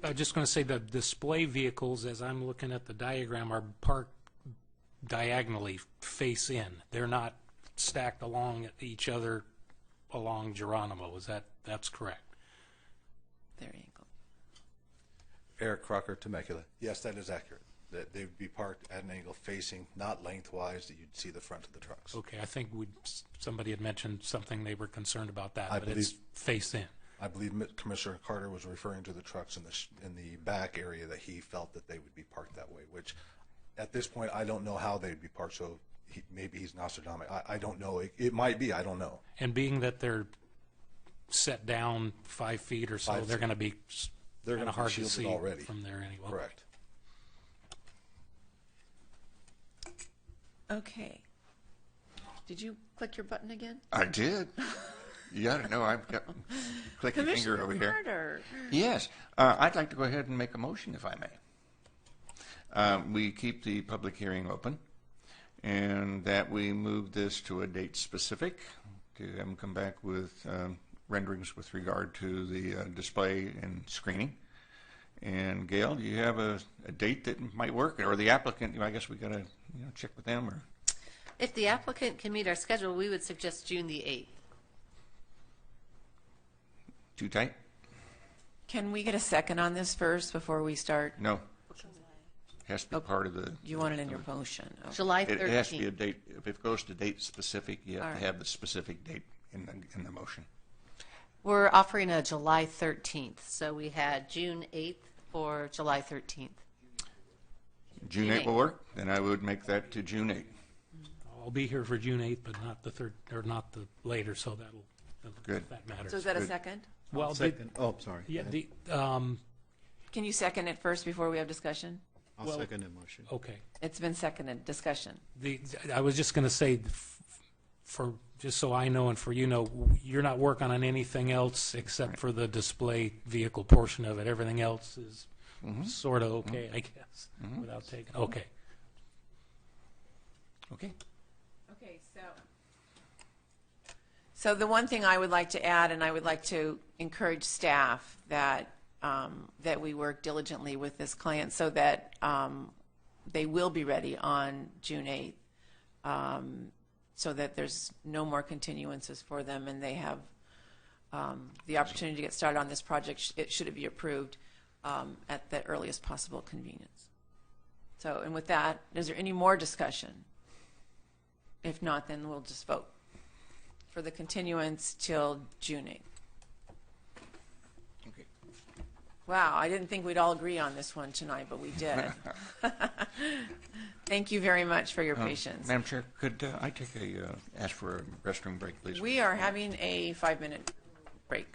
I'm just going to say the display vehicles, as I'm looking at the diagram, are parked diagonally face in. They're not stacked along each other along Geronimo. That's correct? There you go. Eric Crocker, Temecula. Yes, that is accurate. That they would be parked at an angle facing, not lengthwise, that you'd see the front of the trucks. Okay, I think somebody had mentioned something they were concerned about that, I but it's face in. I believe Commissioner Carter was referring to the trucks in the back area, that he felt that they would be parked that way, which at this point I don't know how they'd be parked, so maybe he's Nostradamus. I don't know. It might be. I don't know. And being that they're set down 5 feet or so, they're going to be kind of hard to see already from there anyway. Correct. Okay. Did you click your button again? I did. Yeah, no, I've got clicky finger Commissioner over here. Carter. Yes, I'd like to go ahead and make a motion, if I may. We keep the public hearing open, and that we move this to a date specific, to have them come back with renderings with regard to the display and screening. And Gail, do you have a date that might work, or the applicant? I guess we got to check with them, or If the applicant can meet our schedule, we would suggest June the 8th. too tight? Can we get a second on this first before we start? No. Has to be part of the. You want it in your motion? Okay. July 13th. It has to be a date. If it goes to date specific, you have All to right. have the specific date in the motion. We're offering a July 13th, so we had June 8th or July 13th. June 8th will work. Then I would make that to June 8th. I'll be here for June 8th, but not the third, or not the later, so that'll, Good. if that matters. So is that a Good. second? Well, Second. Oh, sorry. yeah, Go ahead. Can you second it first before we have discussion? I'll second the motion. okay. It's been seconded. Discussion. I was just going to say, for, just so I know and for you know, you're not working on anything else except for the display vehicle portion of it. Everything else is sort of okay, I guess, without taking, okay. Okay. Okay, so the one thing I would like to add, and I would like to encourage staff that that we work diligently with this client so that they will be ready on June 8th, so that there's no more continuances for them, and they have the opportunity to get started on this project. Should it be approved at the earliest possible convenience. So, and with that, is there any more discussion? If not, then we'll just vote for the continuance till June 8th. Okay. Wow, I didn't think we'd all agree on this one tonight, but we did. Thank you very much for your patience. Madam Chair, could I ask for a restroom break, please? We are having a 5-minute break.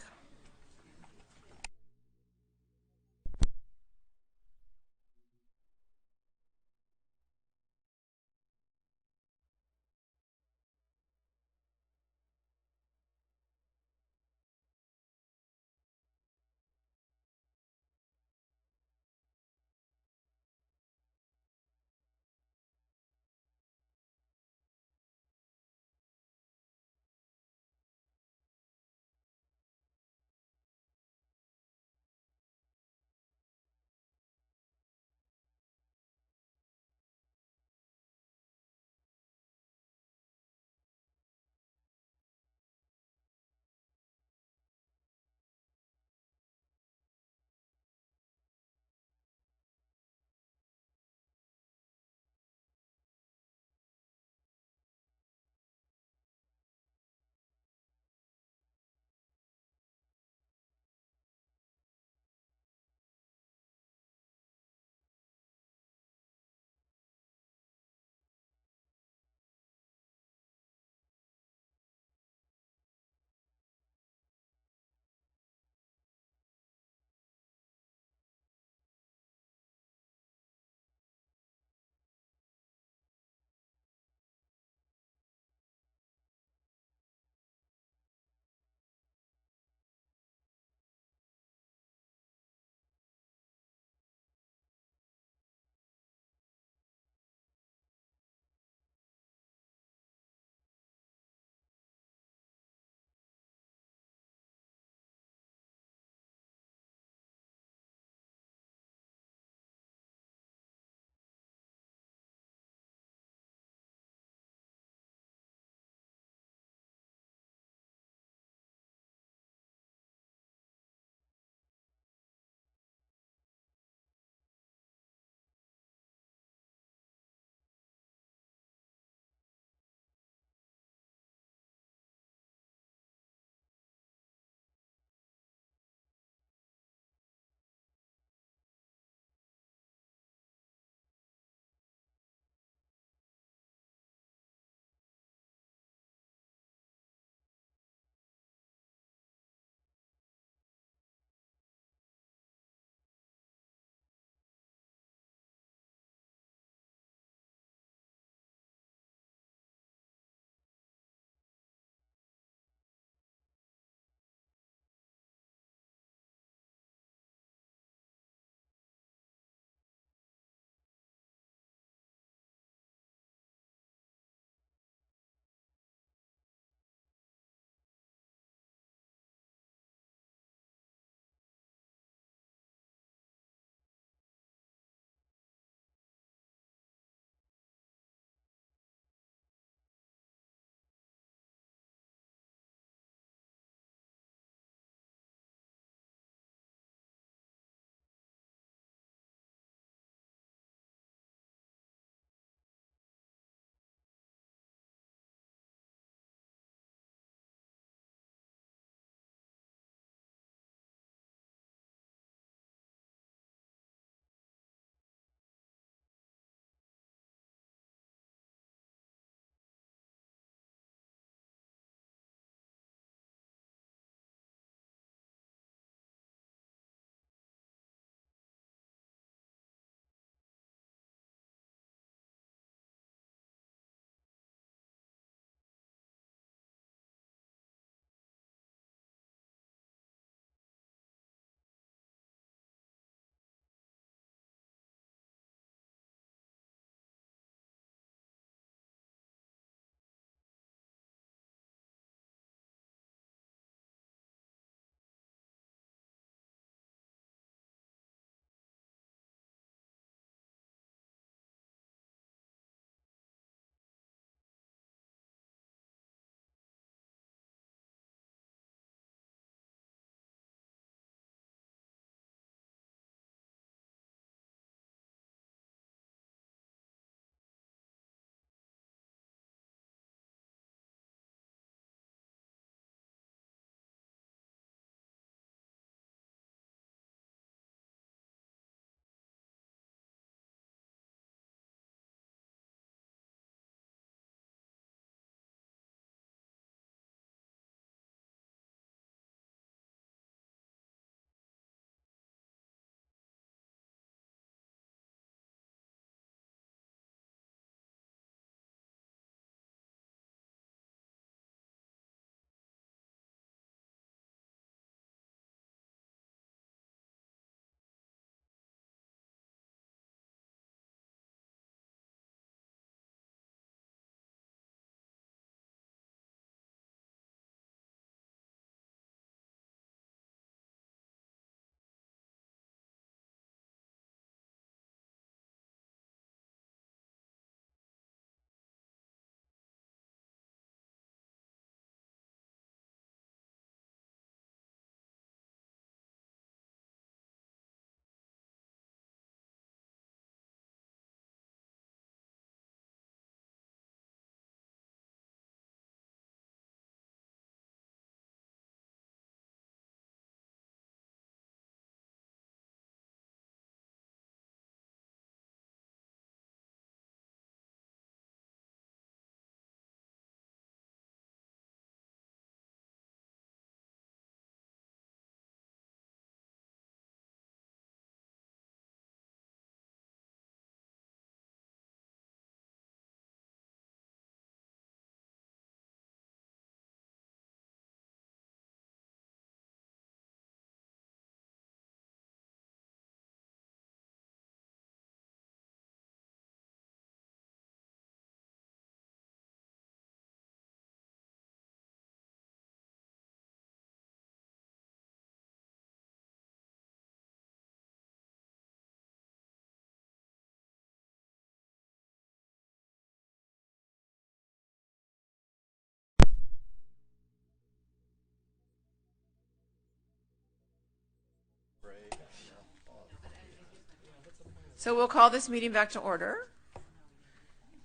So we'll call this meeting back to order,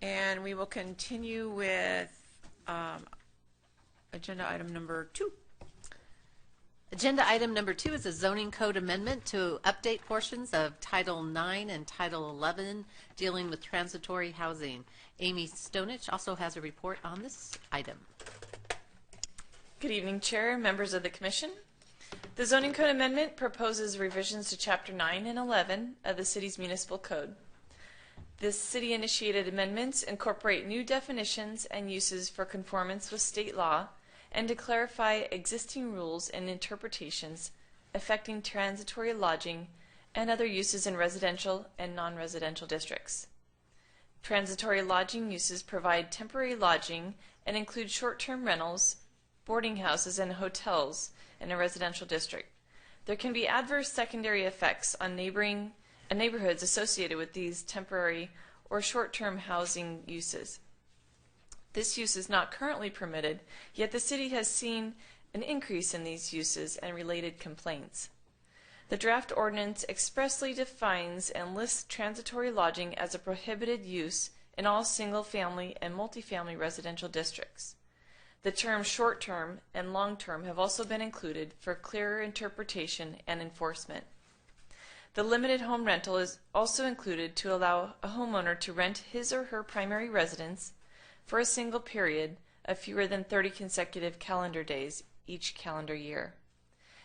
and we will continue with agenda item number 2. Agenda item number 2 is a zoning code amendment to update portions of Title 9 and Title 11 dealing with transitory housing. Amy Stonich also has a report on this item. Good evening, Chair, members of the Commission. The zoning code amendment proposes revisions to Chapter 9 and 11 of the city's municipal code. The city-initiated amendments incorporate new definitions and uses for conformance with state law and to clarify existing rules and interpretations affecting transitory lodging and other uses in residential and non-residential districts. Transitory lodging uses provide temporary lodging and include short-term rentals, boarding houses, and hotels in a residential district. There can be adverse secondary effects on neighborhoods associated with these temporary or short-term housing uses. This use is not currently permitted, yet the city has seen an increase in these uses and related complaints. The draft ordinance expressly defines and lists transitory lodging as a prohibited use in all single-family and multifamily residential districts. The terms short-term and long-term have also been included for clearer interpretation and enforcement. The limited home rental is also included to allow a homeowner to rent his or her primary residence for a single period of fewer than 30 consecutive calendar days each calendar year.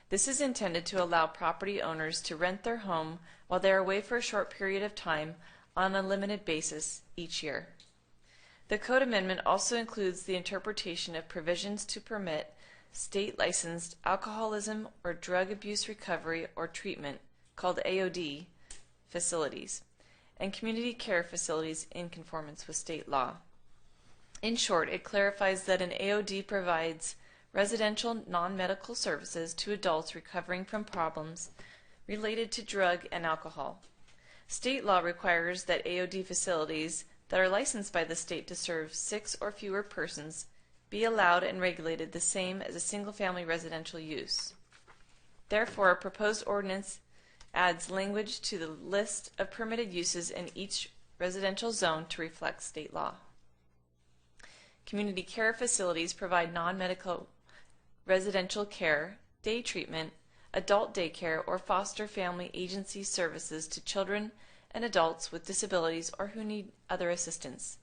This is intended to allow property owners to rent their home while they are away for a short period of time on a limited basis each year. The code amendment also includes the interpretation of provisions to permit state-licensed alcoholism or drug abuse recovery or treatment, called AOD, facilities, and community care facilities in conformance with state law. In short, it clarifies that an AOD provides residential non-medical services to adults recovering from problems related to drug and alcohol. State law requires that AOD facilities that are licensed by the state to serve 6 or fewer persons be allowed and regulated the same as a single-family residential use. Therefore, a proposed ordinance adds language to the list of permitted uses in each residential zone to reflect state law. Community care facilities provide non-medical residential care, day treatment, adult daycare, or foster family agency services to children and adults with disabilities or who need other assistance.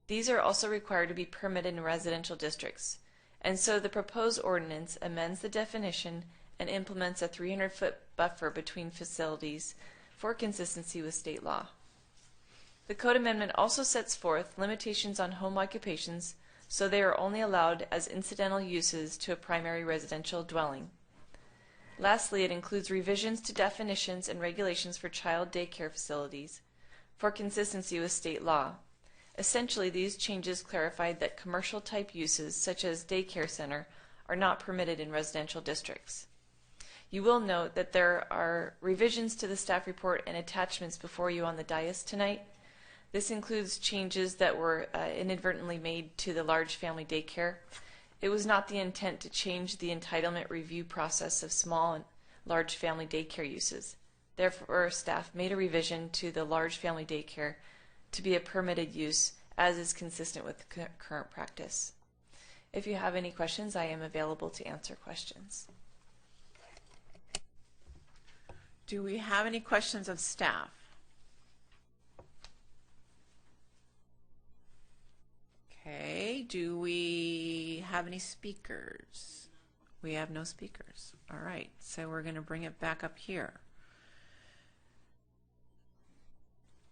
These are also required to be permitted in residential districts, and so the proposed ordinance amends the definition and implements a 300-foot buffer between facilities for consistency with state law. The code amendment also sets forth limitations on home occupations, so they are only allowed as incidental uses to a primary residential dwelling. Lastly, it includes revisions to definitions and regulations for child daycare facilities for consistency with state law. Essentially, these changes clarified that commercial-type uses, such as daycare center, are not permitted in residential districts. You will note that there are revisions to the staff report and attachments before you on the dais tonight. This includes changes that were inadvertently made to the large family daycare. It was not the intent to change the entitlement review process of small and large family daycare uses. Therefore, staff made a revision to the large family daycare to be a permitted use, as is consistent with current practice. If you have any questions, I am available to answer questions. Do we have any questions of staff? Okay, do we have any speakers? We have no speakers. All right, so we're going to bring it back up here.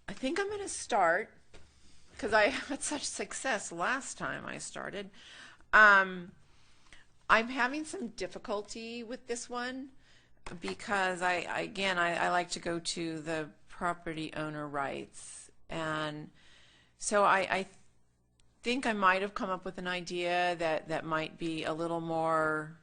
I think I'm going to start, because I had such success last time I started. I'm having some difficulty with this one because I like to go to the property owner rights, and so I think I might have come up with an idea that might be a little more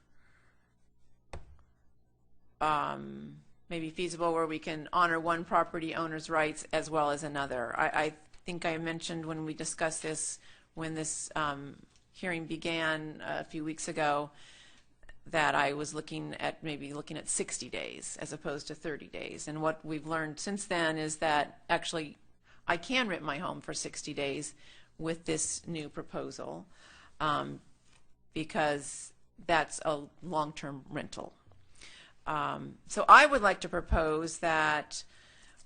maybe feasible, where we can honor one property owner's rights as well as another. I think I mentioned when we discussed this, when this hearing began a few weeks ago, that I was looking at 60 days as opposed to 30 days. And what we've learned since then is that actually I can rent my home for 60 days with this new proposal, because that's a long-term rental. So I would like to propose that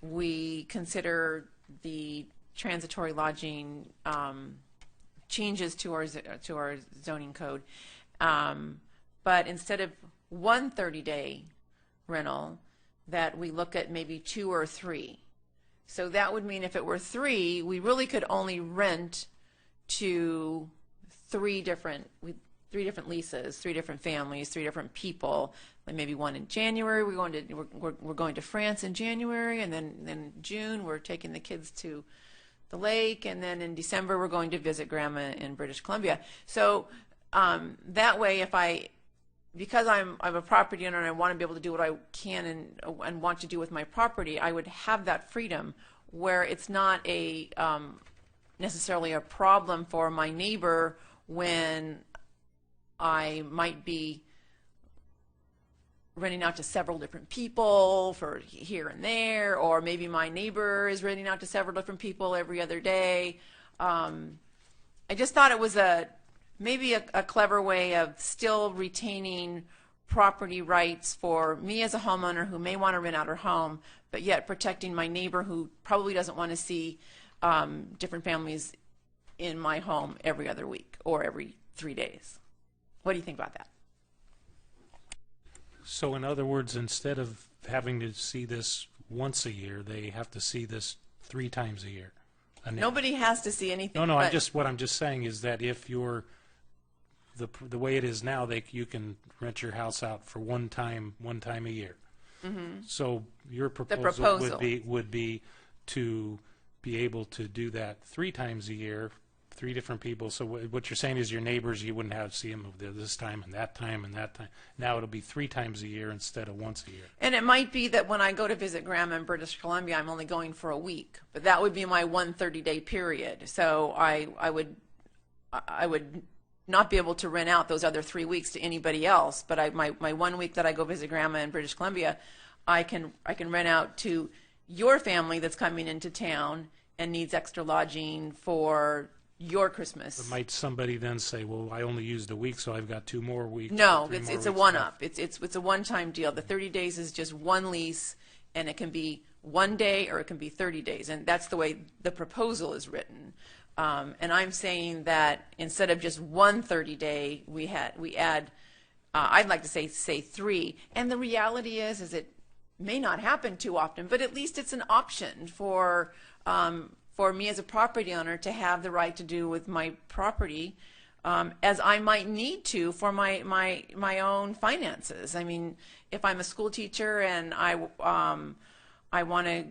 we consider the transitory lodging changes to our zoning code, but instead of one 30-day rental, that we look at maybe 2 or 3. So that would mean if it were 3, we really could only rent to 3 different leases, 3 different families, 3 different people. Like maybe one in January. We're going to France in January, and then June we're taking the kids to the lake, and then in December we're going to visit Grandma in British Columbia. So that way, because I'm a property owner and I want to be able to do what I can and want to do with my property, I would have that freedom where it's not necessarily a problem for my neighbor when I might be renting out to several different people for here and there, or maybe my neighbor is renting out to several different people every other day. I just thought it was maybe a clever way of still retaining property rights for me as a homeowner who may want to rent out her home, but yet protecting my neighbor who probably doesn't want to see different families in my home every other week or every 3 days. What do you think about that? So in other words, instead of having to see this once a year, they have to see this 3 times a year. Nobody has to see anything. No, what I'm just saying is that if you're the way it is now, you can rent your house out for one time a year. Mm-hmm. So your proposal would be to be able to do that 3 times a year, 3 different people. So what you're saying is your neighbors, you wouldn't have to see them this time and that time and that time. Now it'll be 3 times a year instead of once a year. And it might be that when I go to visit Grandma in British Columbia, I'm only going for a week, but that would be my 1 30-day period. So I would not be able to rent out those other 3 weeks to anybody else. But my 1 week that I go visit Grandma in British Columbia, I can rent out to your family that's coming into town and needs extra lodging for your Christmas. But might somebody then say, well, I only used a week, so I've got 2 more weeks? No, it's a one-up. It's a one-time deal. The 30 days is just one lease, and it can be 1 day or it can be 30 days, and that's the way the proposal is written. And I'm saying that instead of just 1 30-day, we add, I'd like to say 3. And the reality is it may not happen too often, but at least it's an option for me as a property owner to have the right to do with my property as I might need to for my own finances. I mean, if I'm a school teacher and I want to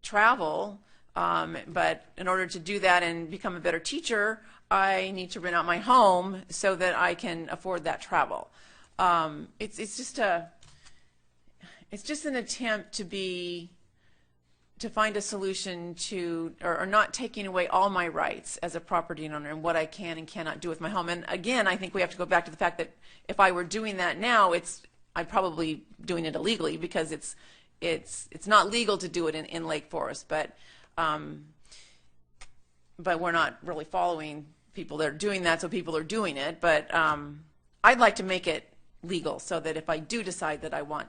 travel, but in order to do that and become a better teacher, I need to rent out my home so that I can afford that travel. It's just an attempt to find a solution to, or not taking away all my rights as a property owner and what I can and cannot do with my home. And again, I think we have to go back to the fact that if I were doing that now, I'm probably doing it illegally because it's not legal to do it in Lake Forest, but we're not really following people that are doing that, so people are doing it. But I'd like to make it legal so that if I do decide that I want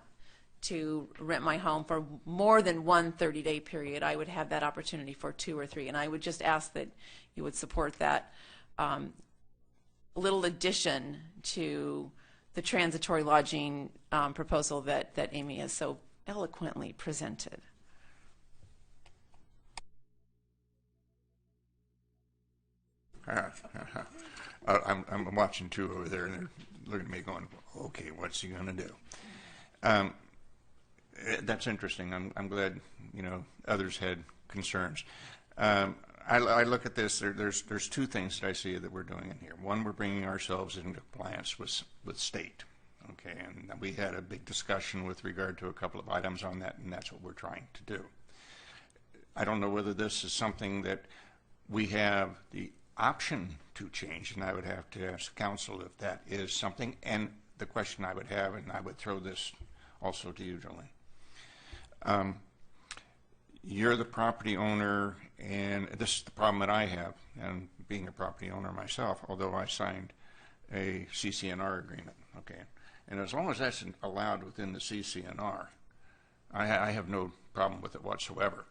to rent my home for more than 1 30-day period, I would have that opportunity for 2 or 3. And I would just ask that you would support that little addition to the transitory lodging proposal that Amy has so eloquently presented. I'm watching two over there, and they're looking at me going, okay, what's he going to do? That's interesting. I'm glad, others had concerns. I look at this, there's 2 things that I see that we're doing in here. One, we're bringing ourselves into compliance with state. Okay, and we had a big discussion with regard to a couple of items on that, and that's what we're trying to do. I don't know whether this is something that we have the option to change, and I would have to ask council if that is something. And the question I would have, and I would throw this also to you, Jolene. You're the property owner, and this is the problem that I have, and being a property owner myself, although I signed a CCNR agreement, okay? And as long as that's allowed within the CCNR, I have no problem with it whatsoever.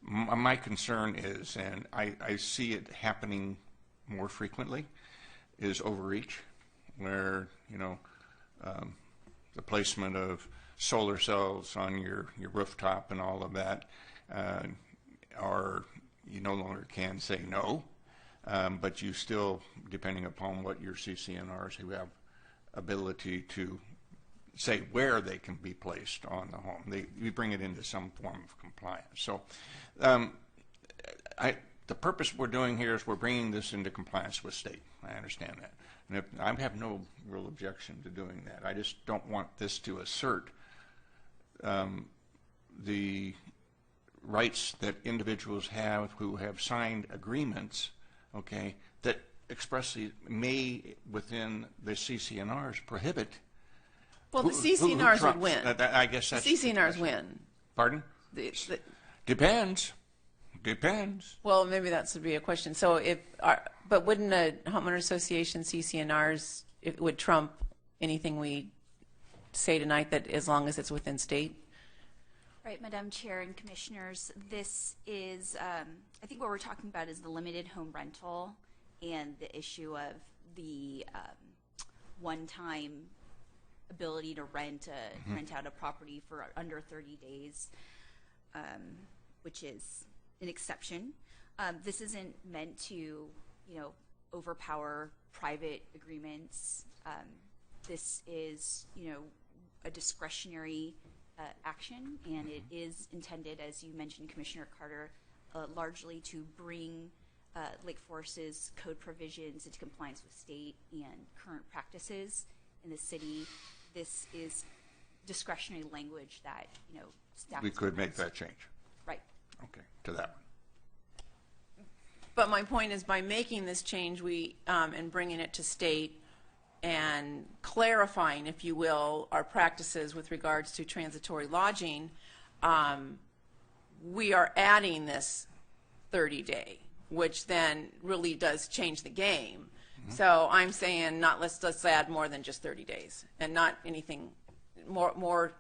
My concern is, and I see it happening more frequently, is overreach, where, you know, the placement of solar cells on your rooftop and all of that, or you no longer can say no, but you still, depending upon what your CCNRs who have ability to say where they can be placed on the home. We bring it into some form of compliance. So the purpose we're doing here is we're bringing this into compliance with state. I understand that. And I have no real objection to doing that. I just don't want this to assert the rights that individuals have who have signed agreements, okay, that expressly may, within the CCNRs, prohibit. Well, the CCNRs would win. I guess that's the CCNRs win. Pardon? Depends. Depends. Well, maybe that would be a question. So, but wouldn't a homeowner association CCNRs, it would trump anything we say tonight, that as long as it's within state? Right, Madam Chair and Commissioners, this is, I think what we're talking about is the limited home rental and the issue of the one-time ability to rent out a property for under 30 days, which is an exception. This isn't meant to, overpower private agreements. This is, a discretionary action, and it is intended, as you mentioned, Commissioner Carter, largely to bring Lake Forest's code provisions into compliance with state and current practices in the city. This is discretionary language that, staff... We could make that change. Right. Okay, to that one. But my point is, by making this change, and bringing it to state and clarifying, if you will, our practices with regards to transitory lodging, we are adding this 30-day, which then really does change the game. So I'm saying let's add more than just 30 days, and not anything more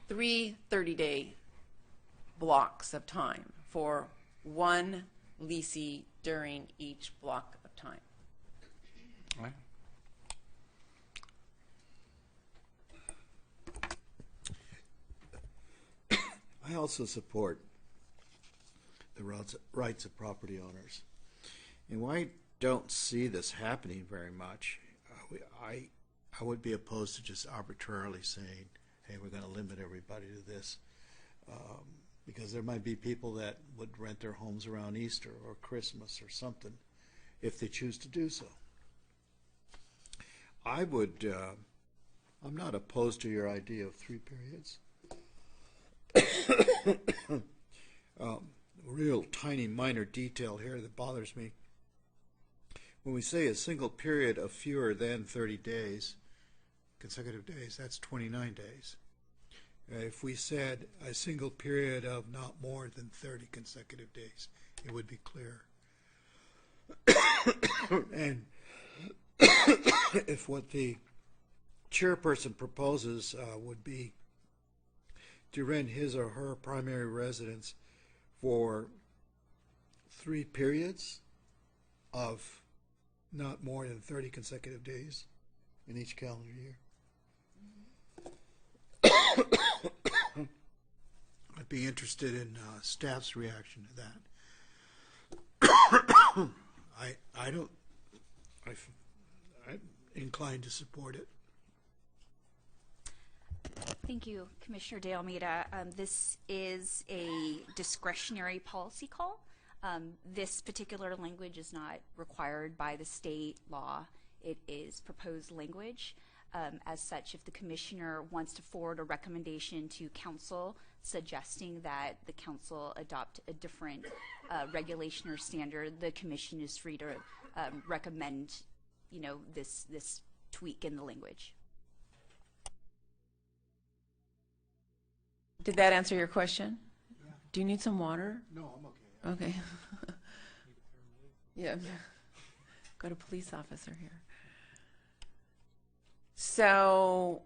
3 30-day blocks of time for one leasee during each block of time. All right. I also support the rights of property owners. And while I don't see this happening very much, I would be opposed to just arbitrarily saying, hey, we're going to limit everybody to this. Because there might be people that would rent their homes around Easter or Christmas or something if they choose to do so. I'm not opposed to your idea of 3 periods. Real tiny minor detail here that bothers me. When we say a single period of fewer than 30 days, consecutive days, that's 29 days. If we said a single period of not more than 30 consecutive days, it would be clear. And if what the chairperson proposes would be to rent his or her primary residence for 3 periods of not more than 30 consecutive days in each calendar year, I'd be interested in staff's reaction to that. I'm inclined to support it. Thank you, Commissioner De Almeida. This is a discretionary policy call. This particular language is not required by the state law. It is proposed language. As such, if the commissioner wants to forward a recommendation to council suggesting that the council adopt a different regulation or standard, the commission is free to recommend, this tweak in the language. Did that answer your question? Do you need some water? No, I'm okay. Okay. Yeah. Got a police officer here. So,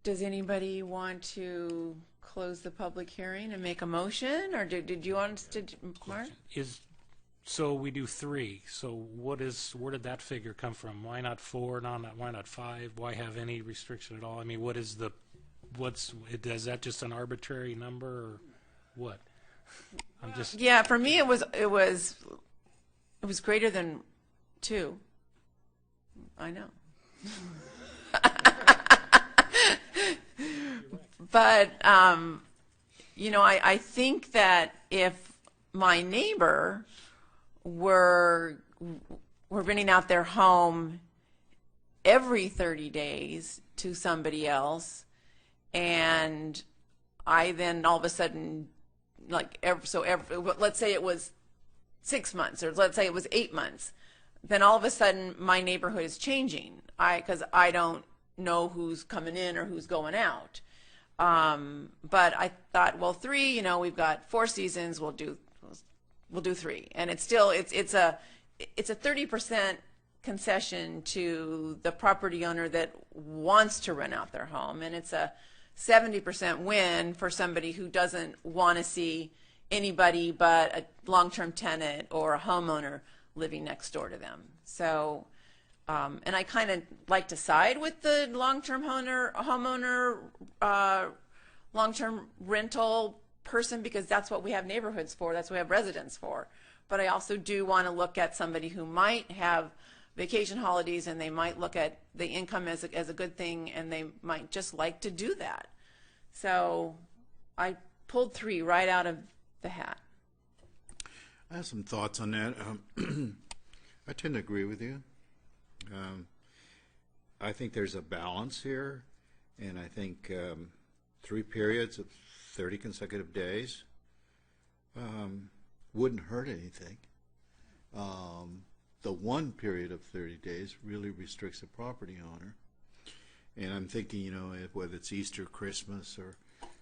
does anybody want to close the public hearing and make a motion, or did you want us to, Mark? So we do 3. So where did that figure come from? Why not 4? Why not 5? Why have any restriction at all? I mean, is that just an arbitrary number or what? I'm just. Yeah, for me it was greater than 2. I know. But I think that if my neighbor were renting out their home every 30 days to somebody else, and I then all of a sudden, let's say it was 6 months, or let's say it was 8 months, then all of a sudden my neighborhood is changing. Because I don't know who's coming in or who's going out. But I thought, well, 3, we've got 4 seasons. We'll do 3, and it's still it's a 30% concession to the property owner that wants to rent out their home, and it's a 70% win for somebody who doesn't want to see anybody but a long-term tenant or a homeowner living next door to them. So, and I kind of like to side with the long-term homeowner, long-term rental person, because that's what we have neighborhoods for. That's what we have residents for. But I also do want to look at somebody who might have vacation holidays, and they might look at the income as a good thing, and they might just like to do that. So I pulled 3 right out of the hat. I have some thoughts on that. I tend to agree with you. I think there's a balance here, and I think 3 periods of 30 consecutive days wouldn't hurt anything. The 1 period of 30 days really restricts the property owner. And I'm thinking, whether it's Easter, Christmas, or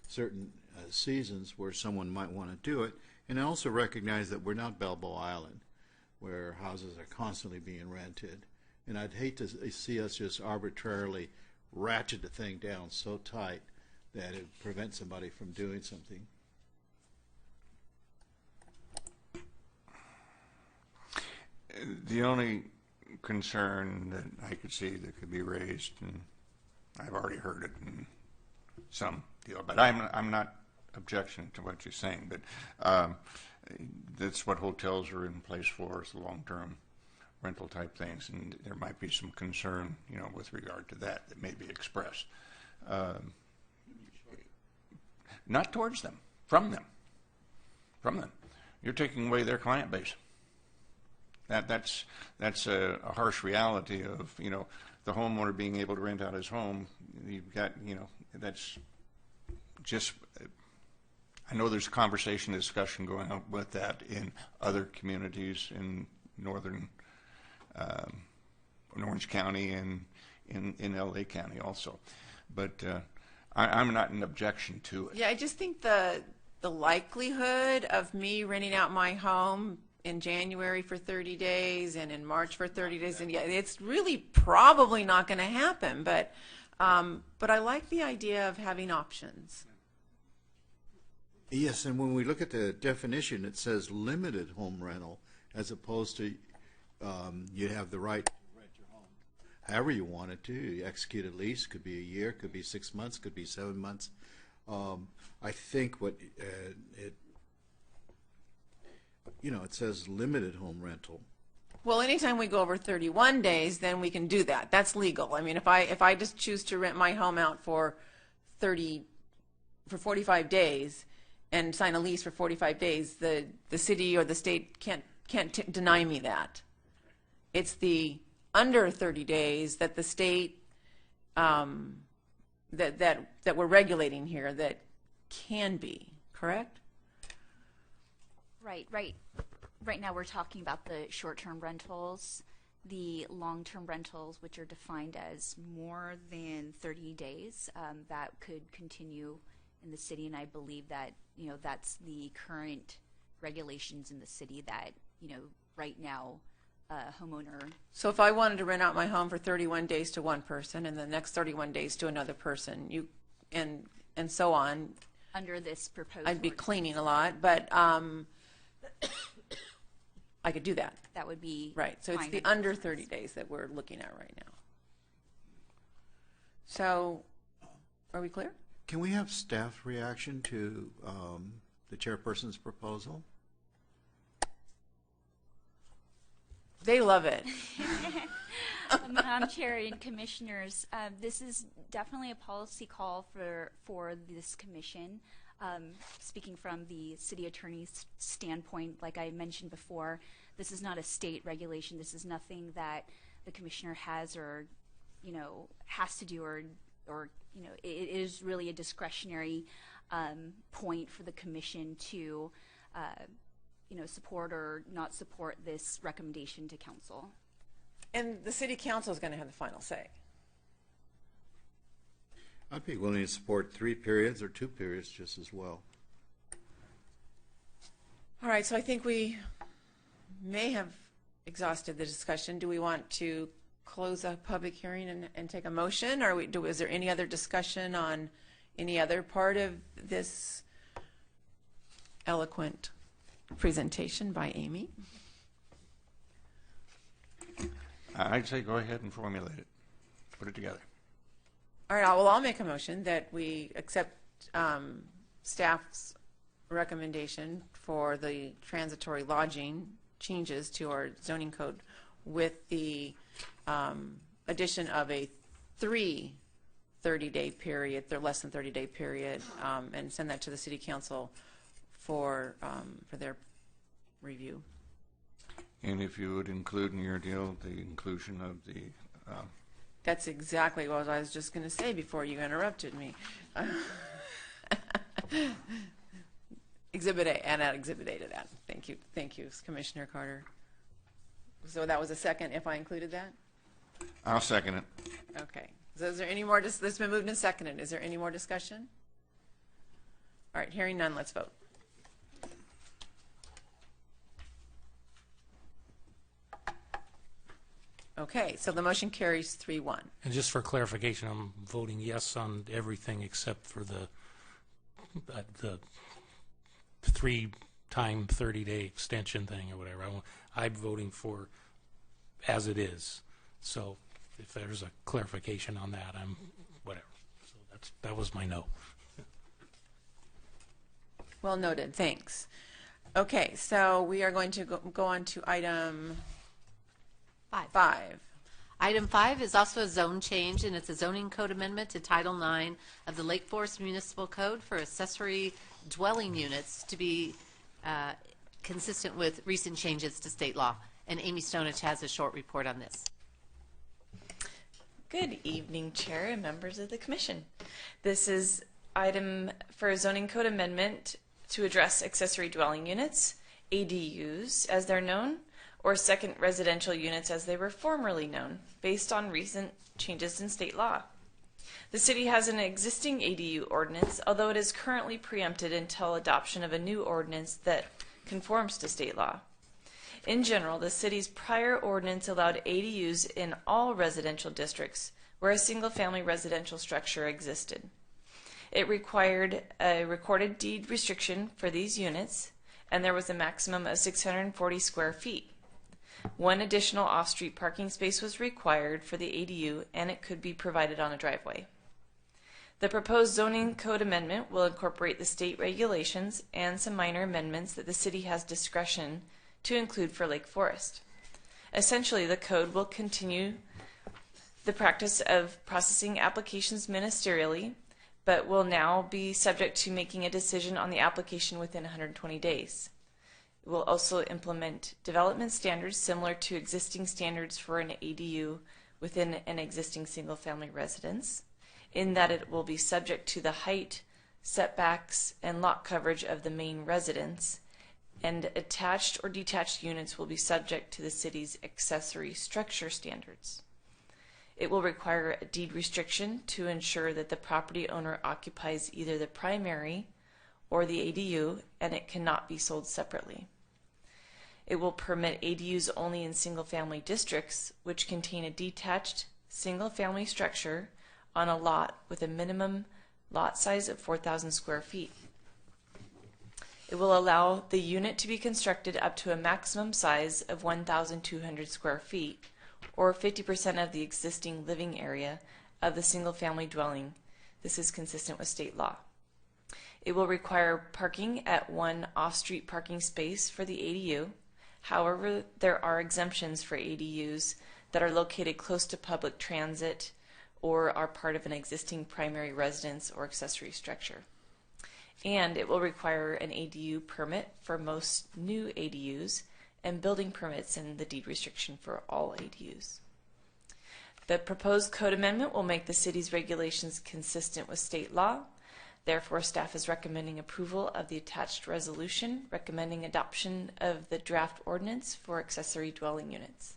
certain seasons where someone might want to do it. And I also recognize that we're not Balboa Island, where houses are constantly being rented. And I'd hate to see us just arbitrarily ratchet the thing down so tight that it prevents somebody from doing something. The only concern that I could see that could be raised, and I've already heard it in some deal, but I'm not objecting to what you're saying, but that's what hotels are in place for, is the long-term rental type things, and there might be some concern, with regard to that may be expressed. Not towards them, from them. You're taking away their client base. That's a harsh reality of, the homeowner being able to rent out his home. You've got, that's just, I know there's conversation, discussion going on with that in other communities in northern Orange County and in LA County also. But I'm not an objection to it. Yeah, I just think the likelihood of me renting out my home in January for 30 days and in March for 30 days, and it's really probably not going to happen. But I like the idea of having options. Yes, and when we look at the definition, it says limited home rental, as opposed to you have the right to rent your home however you want it to. You execute a lease, could be a year, could be 6 months, could be 7 months. I think what it says limited home rental. Well, anytime we go over 31 days, then we can do that. That's legal. I mean, if I just choose to rent my home out for 45 days and sign a lease for 45 days, the city or the state can't deny me that. It's the under 30 days that the state that we're regulating here that can be, correct? Right. Right now we're talking about the short-term rentals. The long-term rentals, which are defined as more than 30 days, that could continue in the city, and I believe that, that's the current regulations in the city that, right now, homeowner. So if I wanted to rent out my home for 31 days to one person and the next 31 days to another person, and so on, Under this proposed I'd be ordinance, cleaning a lot, but I could do that. that would be Right, so it's fine the under 30 days that we're looking at right now. So, are we clear? Can we have staff reaction to the chairperson's proposal? They love it. Madam Chair and Commissioners, this is definitely a policy call for this commission. Speaking from the city attorney's standpoint, like I mentioned before, this is not a state regulation. This is nothing that the commissioner has or, has to do or it is really a discretionary point for the commission to, support or not support this recommendation to council. And the city council is going to have the final say. I'd be willing to support 3 periods or 2 periods just as well. All right, so I think we may have exhausted the discussion. Do we want to close a public hearing and take a motion, or is there any other discussion on any other part of this eloquent presentation by Amy? I'd say go ahead and formulate it. Put it together. All right, well, I'll make a motion that we accept staff's recommendation for the transitory lodging changes to our zoning code with the addition of a 3 30-day period, they're less than 30-day period, and send that to the city council for their review. And if you would include in your deal the inclusion of the That's exactly what I was just going to say before you interrupted me. Exhibit A, and add Exhibit A to that. Thank you, Commissioner Carter. So that was a second if I included that? I'll second it. Okay. So is there any more, this has been moved and seconded. Is there any more discussion? All right, hearing none, let's vote. Okay, so the motion carries 3-1. And just for clarification, I'm voting yes on everything except for the 3-time 30-day extension thing or whatever. I'm voting for as it is. So if there's a clarification on that, I'm whatever. So that was my no. Well noted, thanks. Okay, so we are going to go on to item 5. Item 5 is also a zone change, and it's a zoning code amendment to Title 9 of the Lake Forest Municipal Code for accessory dwelling units to be consistent with recent changes to state law. And Amy Stonich has a short report on this. Good evening, Chair and members of the Commission. This is item for a zoning code amendment to address accessory dwelling units, ADUs as they're known, or second residential units as they were formerly known, based on recent changes in state law. The city has an existing ADU ordinance, although it is currently preempted until adoption of a new ordinance that conforms to state law. In general, the city's prior ordinance allowed ADUs in all residential districts where a single-family residential structure existed. It required a recorded deed restriction for these units, and there was a maximum of 640 square feet. 1 additional off-street parking space was required for the ADU, and it could be provided on a driveway. The proposed zoning code amendment will incorporate the state regulations and some minor amendments that the city has discretion to include for Lake Forest. Essentially, the code will continue the practice of processing applications ministerially, but will now be subject to making a decision on the application within 120 days. It will also implement development standards similar to existing standards for an ADU within an existing single-family residence, in that it will be subject to the height, setbacks, and lot coverage of the main residence, and attached or detached units will be subject to the city's accessory structure standards. It will require a deed restriction to ensure that the property owner occupies either the primary or the ADU, and it cannot be sold separately. It will permit ADUs only in single-family districts, which contain a detached single-family structure on a lot with a minimum lot size of 4,000 square feet. It will allow the unit to be constructed up to a maximum size of 1,200 square feet, or 50% of the existing living area of the single-family dwelling. This is consistent with state law. It will require parking at one off-street parking space for the ADU. However, there are exemptions for ADUs that are located close to public transit or are part of an existing primary residence or accessory structure. And it will require an ADU permit for most new ADUs and building permits and the deed restriction for all ADUs. The proposed code amendment will make the city's regulations consistent with state law. Therefore, staff is recommending approval of the attached resolution, recommending adoption of the draft ordinance for accessory dwelling units.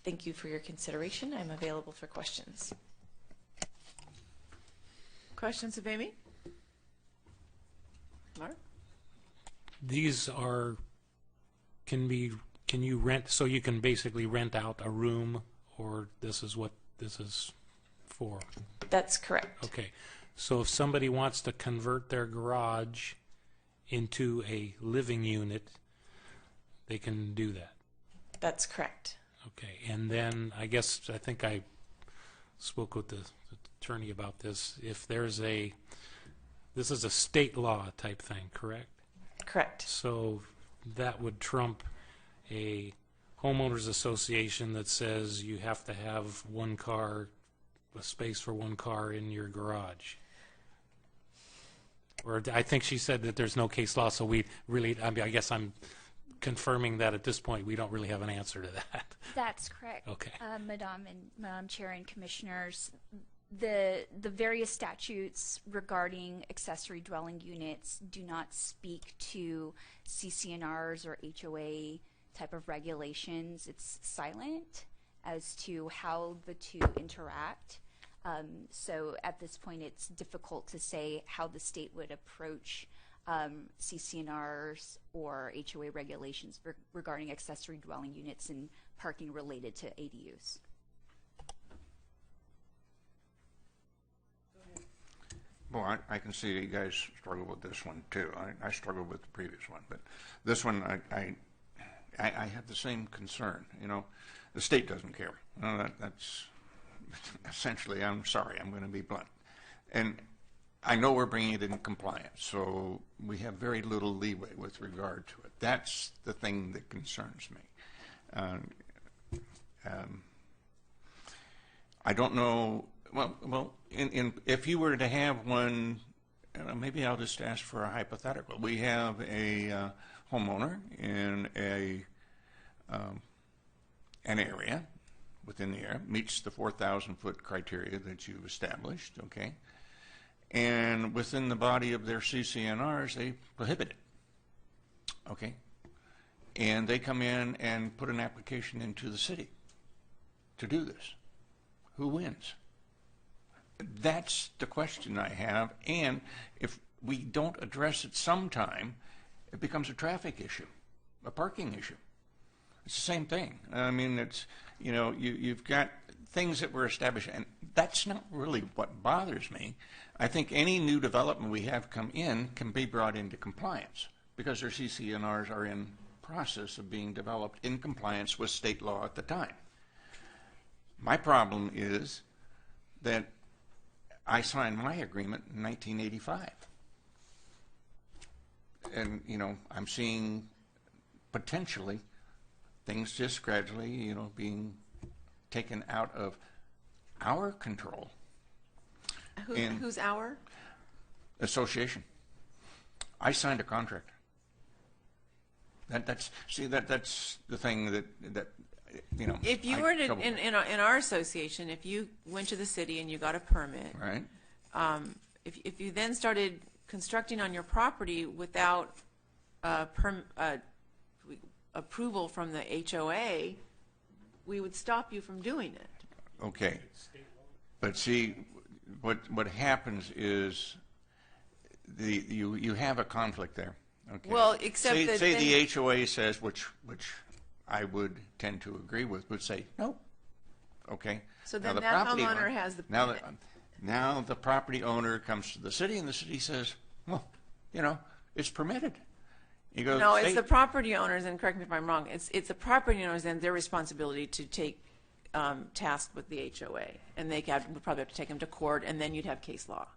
Thank you for your consideration. I'm available for questions. Questions of Amy? Mark? These are, can you rent, so you can basically rent out a room, or this is what this is for? That's correct. Okay. So if somebody wants to convert their garage into a living unit, they can do that? That's correct. Okay. And then I think I spoke with the attorney about this. If there's this is a state law type thing, correct? Correct. So that would trump a homeowners association that says you have to have a space for one car in your garage. Or I think she said that there's no case law, so we really, I guess I'm confirming that at this point we don't really have an answer to that. That's correct. Okay. Madam Chair and Commissioners, the various statutes regarding accessory dwelling units do not speak to CCNRs or HOA type of regulations. It's silent as to how the two interact. So at this point, it's difficult to say how the state would approach CCNRs or HOA regulations regarding accessory dwelling units and parking related to ADUs. Well, I can see you guys struggle with this one too. I struggled with the previous one, but this one I have the same concern. You know, the state doesn't care. That's essentially. I'm sorry. I'm going to be blunt, and I know we're bringing it in compliance, so we have very little leeway with regard to it. That's the thing that concerns me. I don't know. Well, if you were to have one, maybe I'll just ask for a hypothetical. We have a homeowner in an area within the area, meets the 4,000-foot criteria that you've established, okay? And within the body of their CCNRs, they prohibit it, okay? And they come in and put an application into the city to do this. Who wins? That's the question I have, and if we don't address it sometime, it becomes a traffic issue, a parking issue. It's the same thing. I mean, it's, you know, you've got things that were established, and that's not really what bothers me. I think any new development we have come in can be brought into compliance because their CCNRs are in process of being developed in compliance with state law at the time. My problem is that I signed my agreement in 1985. And, you know, I'm seeing potentially things just gradually, you know, being taken out of our control. Who's our? Association. I signed a contract. That's the thing that you know. If you were to, in our association, if you went to the city and you got a permit, right? If you then started constructing on your property without approval from the HOA, we would stop you from doing it. Okay. But see, what happens is you have a conflict there. Okay. Well, except say, that say then- the HOA says, which I would tend to agree with, would say no. Okay. So Now then the that property homeowner owner- has the- now the property owner comes to the city, and the city says, well, it's permitted. He goes, No, it's "Hey, the property owners, and correct me if I'm wrong, it's the property owners and their responsibility to take task with the HOA, and would probably have to take them to court, and then you'd have case law.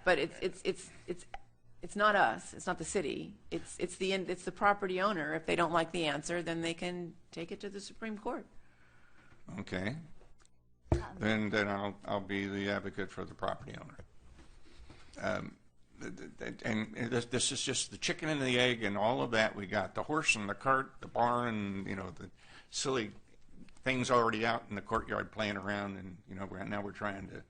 But it's not us, it's not the city, it's the property owner. If they don't like the answer, then they can take it to the Supreme Court. Okay. Then I'll be the advocate for the property owner. And this is just the chicken and the egg and all of that. We got the horse and the cart, the barn, the silly things already out in the courtyard playing around, and now we're trying to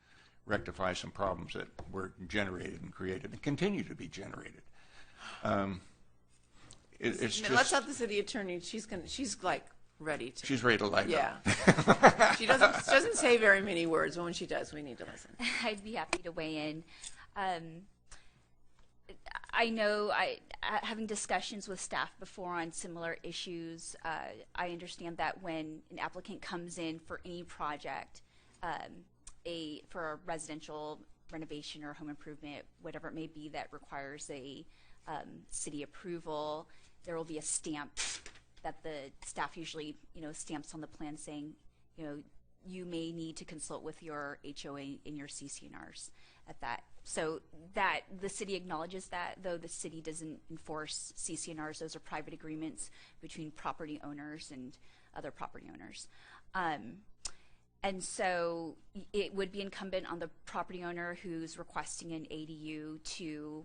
rectify some problems that were generated and created and continue to be generated. It's just, let's have the city attorney. She's like ready to. She's ready to light Yeah. up. She doesn't say very many words, but when she does, we need to listen. I'd be happy to weigh in. I know, having discussions with staff before on similar issues, I understand that when an applicant comes in for any project, for a residential renovation or home improvement, whatever it may be that requires a city approval, there will be a stamp that the staff usually, stamps on the plan saying, you may need to consult with your HOA and your CCNRs at that. So that the city acknowledges that, though the city doesn't enforce CCNRs. Those are private agreements between property owners and other property owners. And so it would be incumbent on the property owner who's requesting an ADU to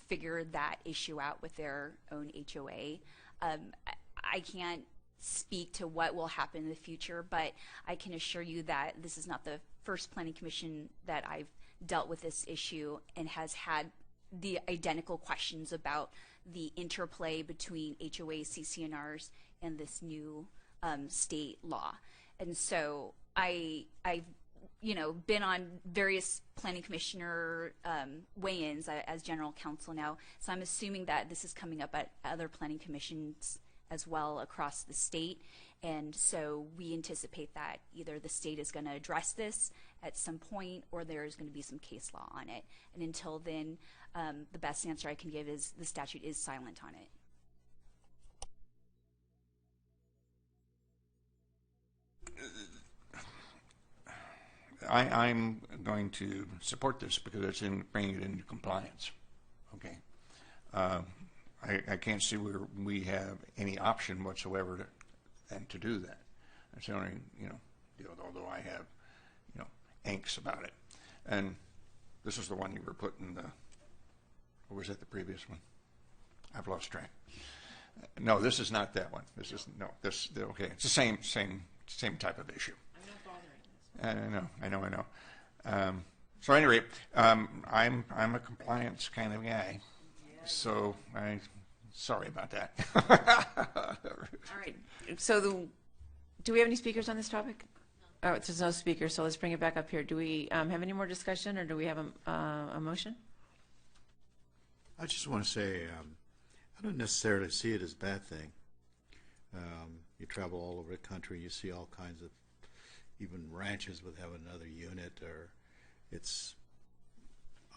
figure that issue out with their own HOA. I can't speak to what will happen in the future, but I can assure you that this is not the first planning commission that I've dealt with this issue and has had the identical questions about the interplay between HOA, CCNRs, and this new state law. And so I've been on various planning commissioner weigh-ins as general counsel now, so I'm assuming that this is coming up at other planning commissions as well across the state. And so we anticipate that either the state is going to address this at some point or there is going to be some case law on it. And until then, the best answer I can give is the statute is silent on it. I'm going to support this because it's bringing it into compliance. Okay. I can't see where we have any option whatsoever to do that. That's the only, deal, although I have, angst about it. And this is the one you were putting or was that the previous one? I've lost track. No, this is not that one. This is, okay. It's the same type of issue. I'm not bothering this. I know. So anyway, I'm a compliance kind of guy. So sorry about that. All right. So do we have any speakers on this topic? Oh, there's no speakers, so let's bring it back up here. Do we have any more discussion, or do we have a motion? I just want to say I don't necessarily see it as a bad thing. You travel all over the country, you see all kinds of, even ranches would have another unit, or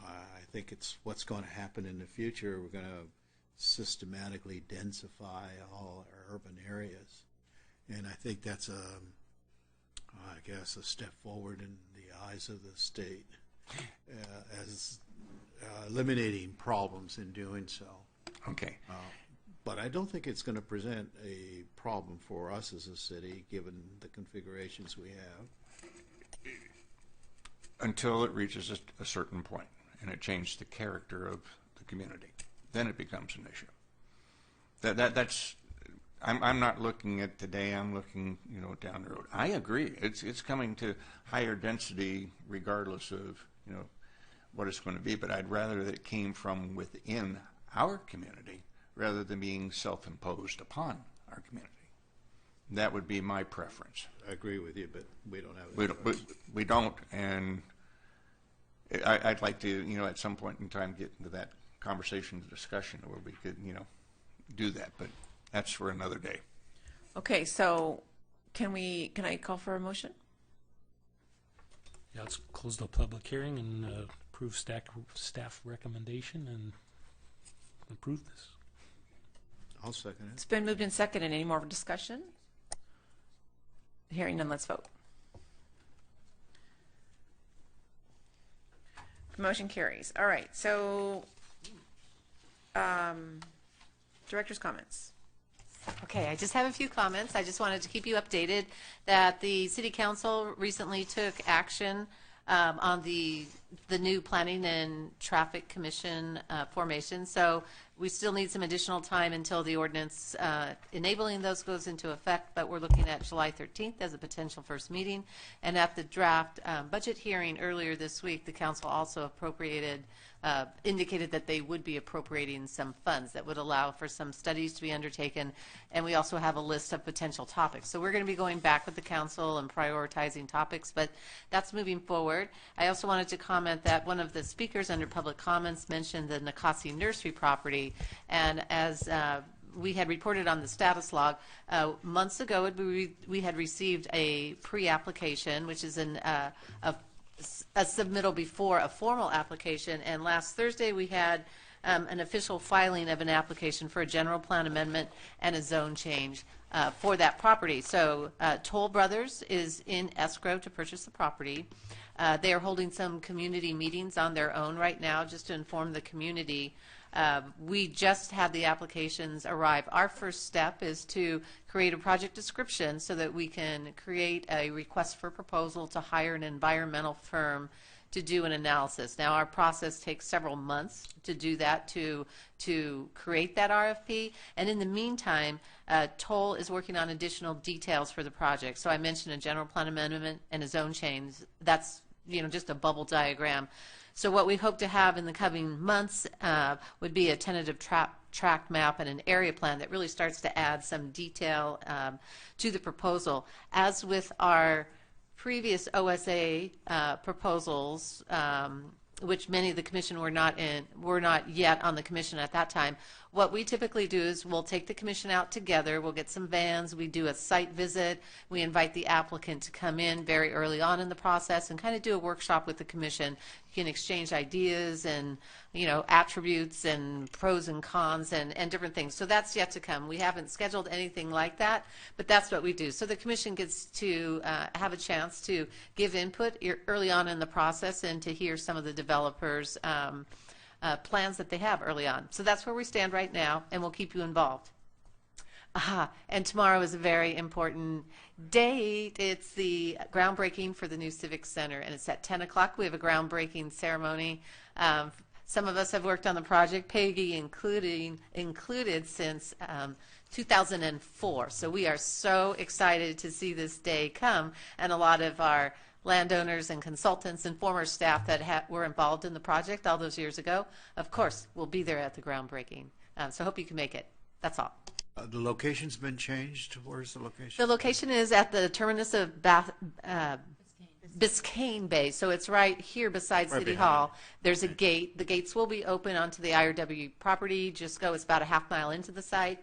I think it's what's going to happen in the future. We're going to systematically densify all our urban areas. And I think that's a step forward in the eyes of the state as eliminating problems in doing so. Okay. But I don't think it's going to present a problem for us as a city, given the configurations we have. Until it reaches a certain point and it changes the character of the community. Then it becomes an issue. That's I'm not looking at today, I'm looking, down the road. I agree. It's coming to higher density regardless of, what it's going to be, but I'd rather that it came from within our community rather than being self-imposed upon our community. That would be my preference. I agree with you, but we don't have We don't, and I'd like to, you know, at some point in time get into that conversation, discussion where we could, you know, do that, but that's for another day. Okay, so can I call for a motion? Yeah, let's close the public hearing and approve staff recommendation and approve this. I'll second It's it. been moved and seconded. Any more discussion? Hearing none, let's vote. Motion carries. All right, so director's comments. Okay, I just have a few comments. I just wanted to keep you updated that the City Council recently took action on the new Planning and Traffic Commission formation. So we still need some additional time until the ordinance enabling those goes into effect, but we're looking at July 13th as a potential first meeting. And at the draft budget hearing earlier this week, the council also indicated that they would be appropriating some funds that would allow for some studies to be undertaken, and we also have a list of potential topics. So we're going to be going back with the council and prioritizing topics, but that's moving forward. I also wanted to comment that one of the speakers under public comments mentioned the Nikasi Nursery property, and as we had reported on the status log, months ago we had received a pre-application, which is a submittal before a formal application, and last Thursday we had an official filing of an application for a general plan amendment and a zone change for that property. So Toll Brothers is in escrow to purchase the property. They are holding some community meetings on their own right now just to inform the community. We just had the applications arrive. Our first step is to create a project description so that we can create a request for proposal to hire an environmental firm to do an analysis. Now, our process takes several months to do that, to create that RFP. And in the meantime, Toll is working on additional details for the project. So I mentioned a general plan amendment and a zone change. That's, you know, just a bubble diagram. So what we hope to have in the coming months would be a tentative tract map and an area plan that really starts to add some detail to the proposal. As with our previous OSA proposals, which many of the commission were not yet on the commission at that time, what we typically do is we'll take the commission out together, we'll get some vans, we do a site visit, we invite the applicant to come in very early on in the process and kind of do a workshop with the commission. You can exchange ideas and, you know, attributes and pros and cons and different things. So that's yet to come. We haven't scheduled anything like that, but that's what we do. So the commission gets to have a chance to give input early on in the process and to hear some of the developers' plans that they have early on. So that's where we stand right now, and we'll keep you involved. And tomorrow is a very important date. It's the groundbreaking for the new Civic Center, and it's at 10 o'clock. We have a groundbreaking ceremony. Some of us have worked on the project, Peggy included since 2004. So we are so excited to see this day come, and a lot of our landowners and consultants and former staff that were involved in the project all those years ago, of course, will be there at the groundbreaking. So I hope you can make it. That's all. The location's been changed. Where's the location? The location is at the terminus of Biscayne Bay, so it's right here beside City Hall. There's a gate. The gates will be open onto the IRW property. Just go, it's about a half mile into the site.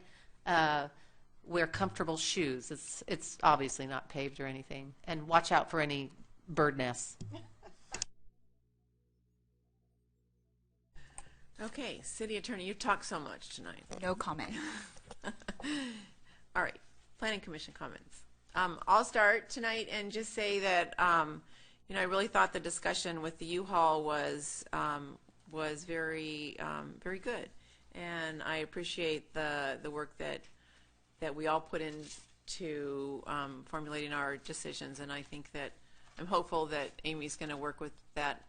Wear comfortable shoes. It's obviously not paved or anything. And watch out for any bird nests. Okay, City Attorney, you talked so much tonight. No comment. All right, Planning Commission comments. I'll start tonight and just say that you know, I really thought the discussion with the U-Haul was very very good, and I appreciate the work that we all put into formulating our decisions, and I think that I'm hopeful that Amy's going to work with that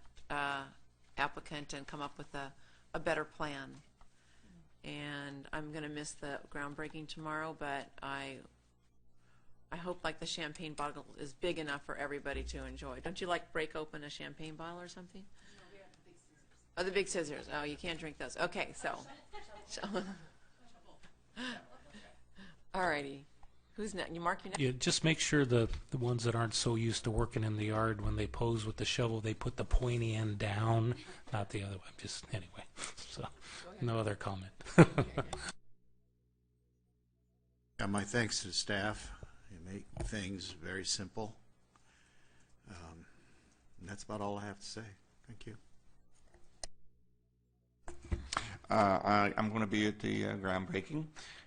applicant and come up with a better plan. And I'm going to miss the groundbreaking tomorrow, but I hope like the champagne bottle is big enough for everybody to enjoy. Don't you like break open a champagne bottle or something? No, we have the big scissors. Oh, the big scissors. Oh, you can't drink those. Okay, so. All righty. Who's next? You, Mark, you next? Yeah, just make sure the ones that aren't so used to working in the yard, when they pose with the shovel, they put the pointy end down, not the other way. Just, anyway, so, no other comment. My thanks to the staff. You make things very simple. And that's about all I have to say. Thank you. I'm going to be at the groundbreaking,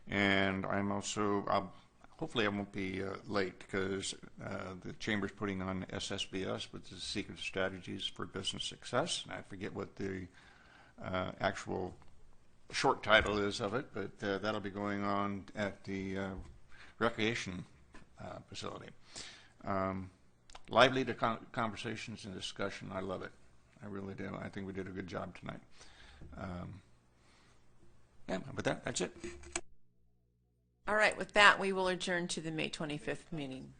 and I'm also, hopefully I won't be late because the Chamber's putting on SSBS, which is Secret Strategies for Business Success. And I forget what the actual short title is of it, but that'll be going on at the recreation facility. Lively conversations and discussion. I love it. I really do. I think we did a good job tonight. Yeah, but that's it. All right, with that, we will adjourn to the May 25th meeting.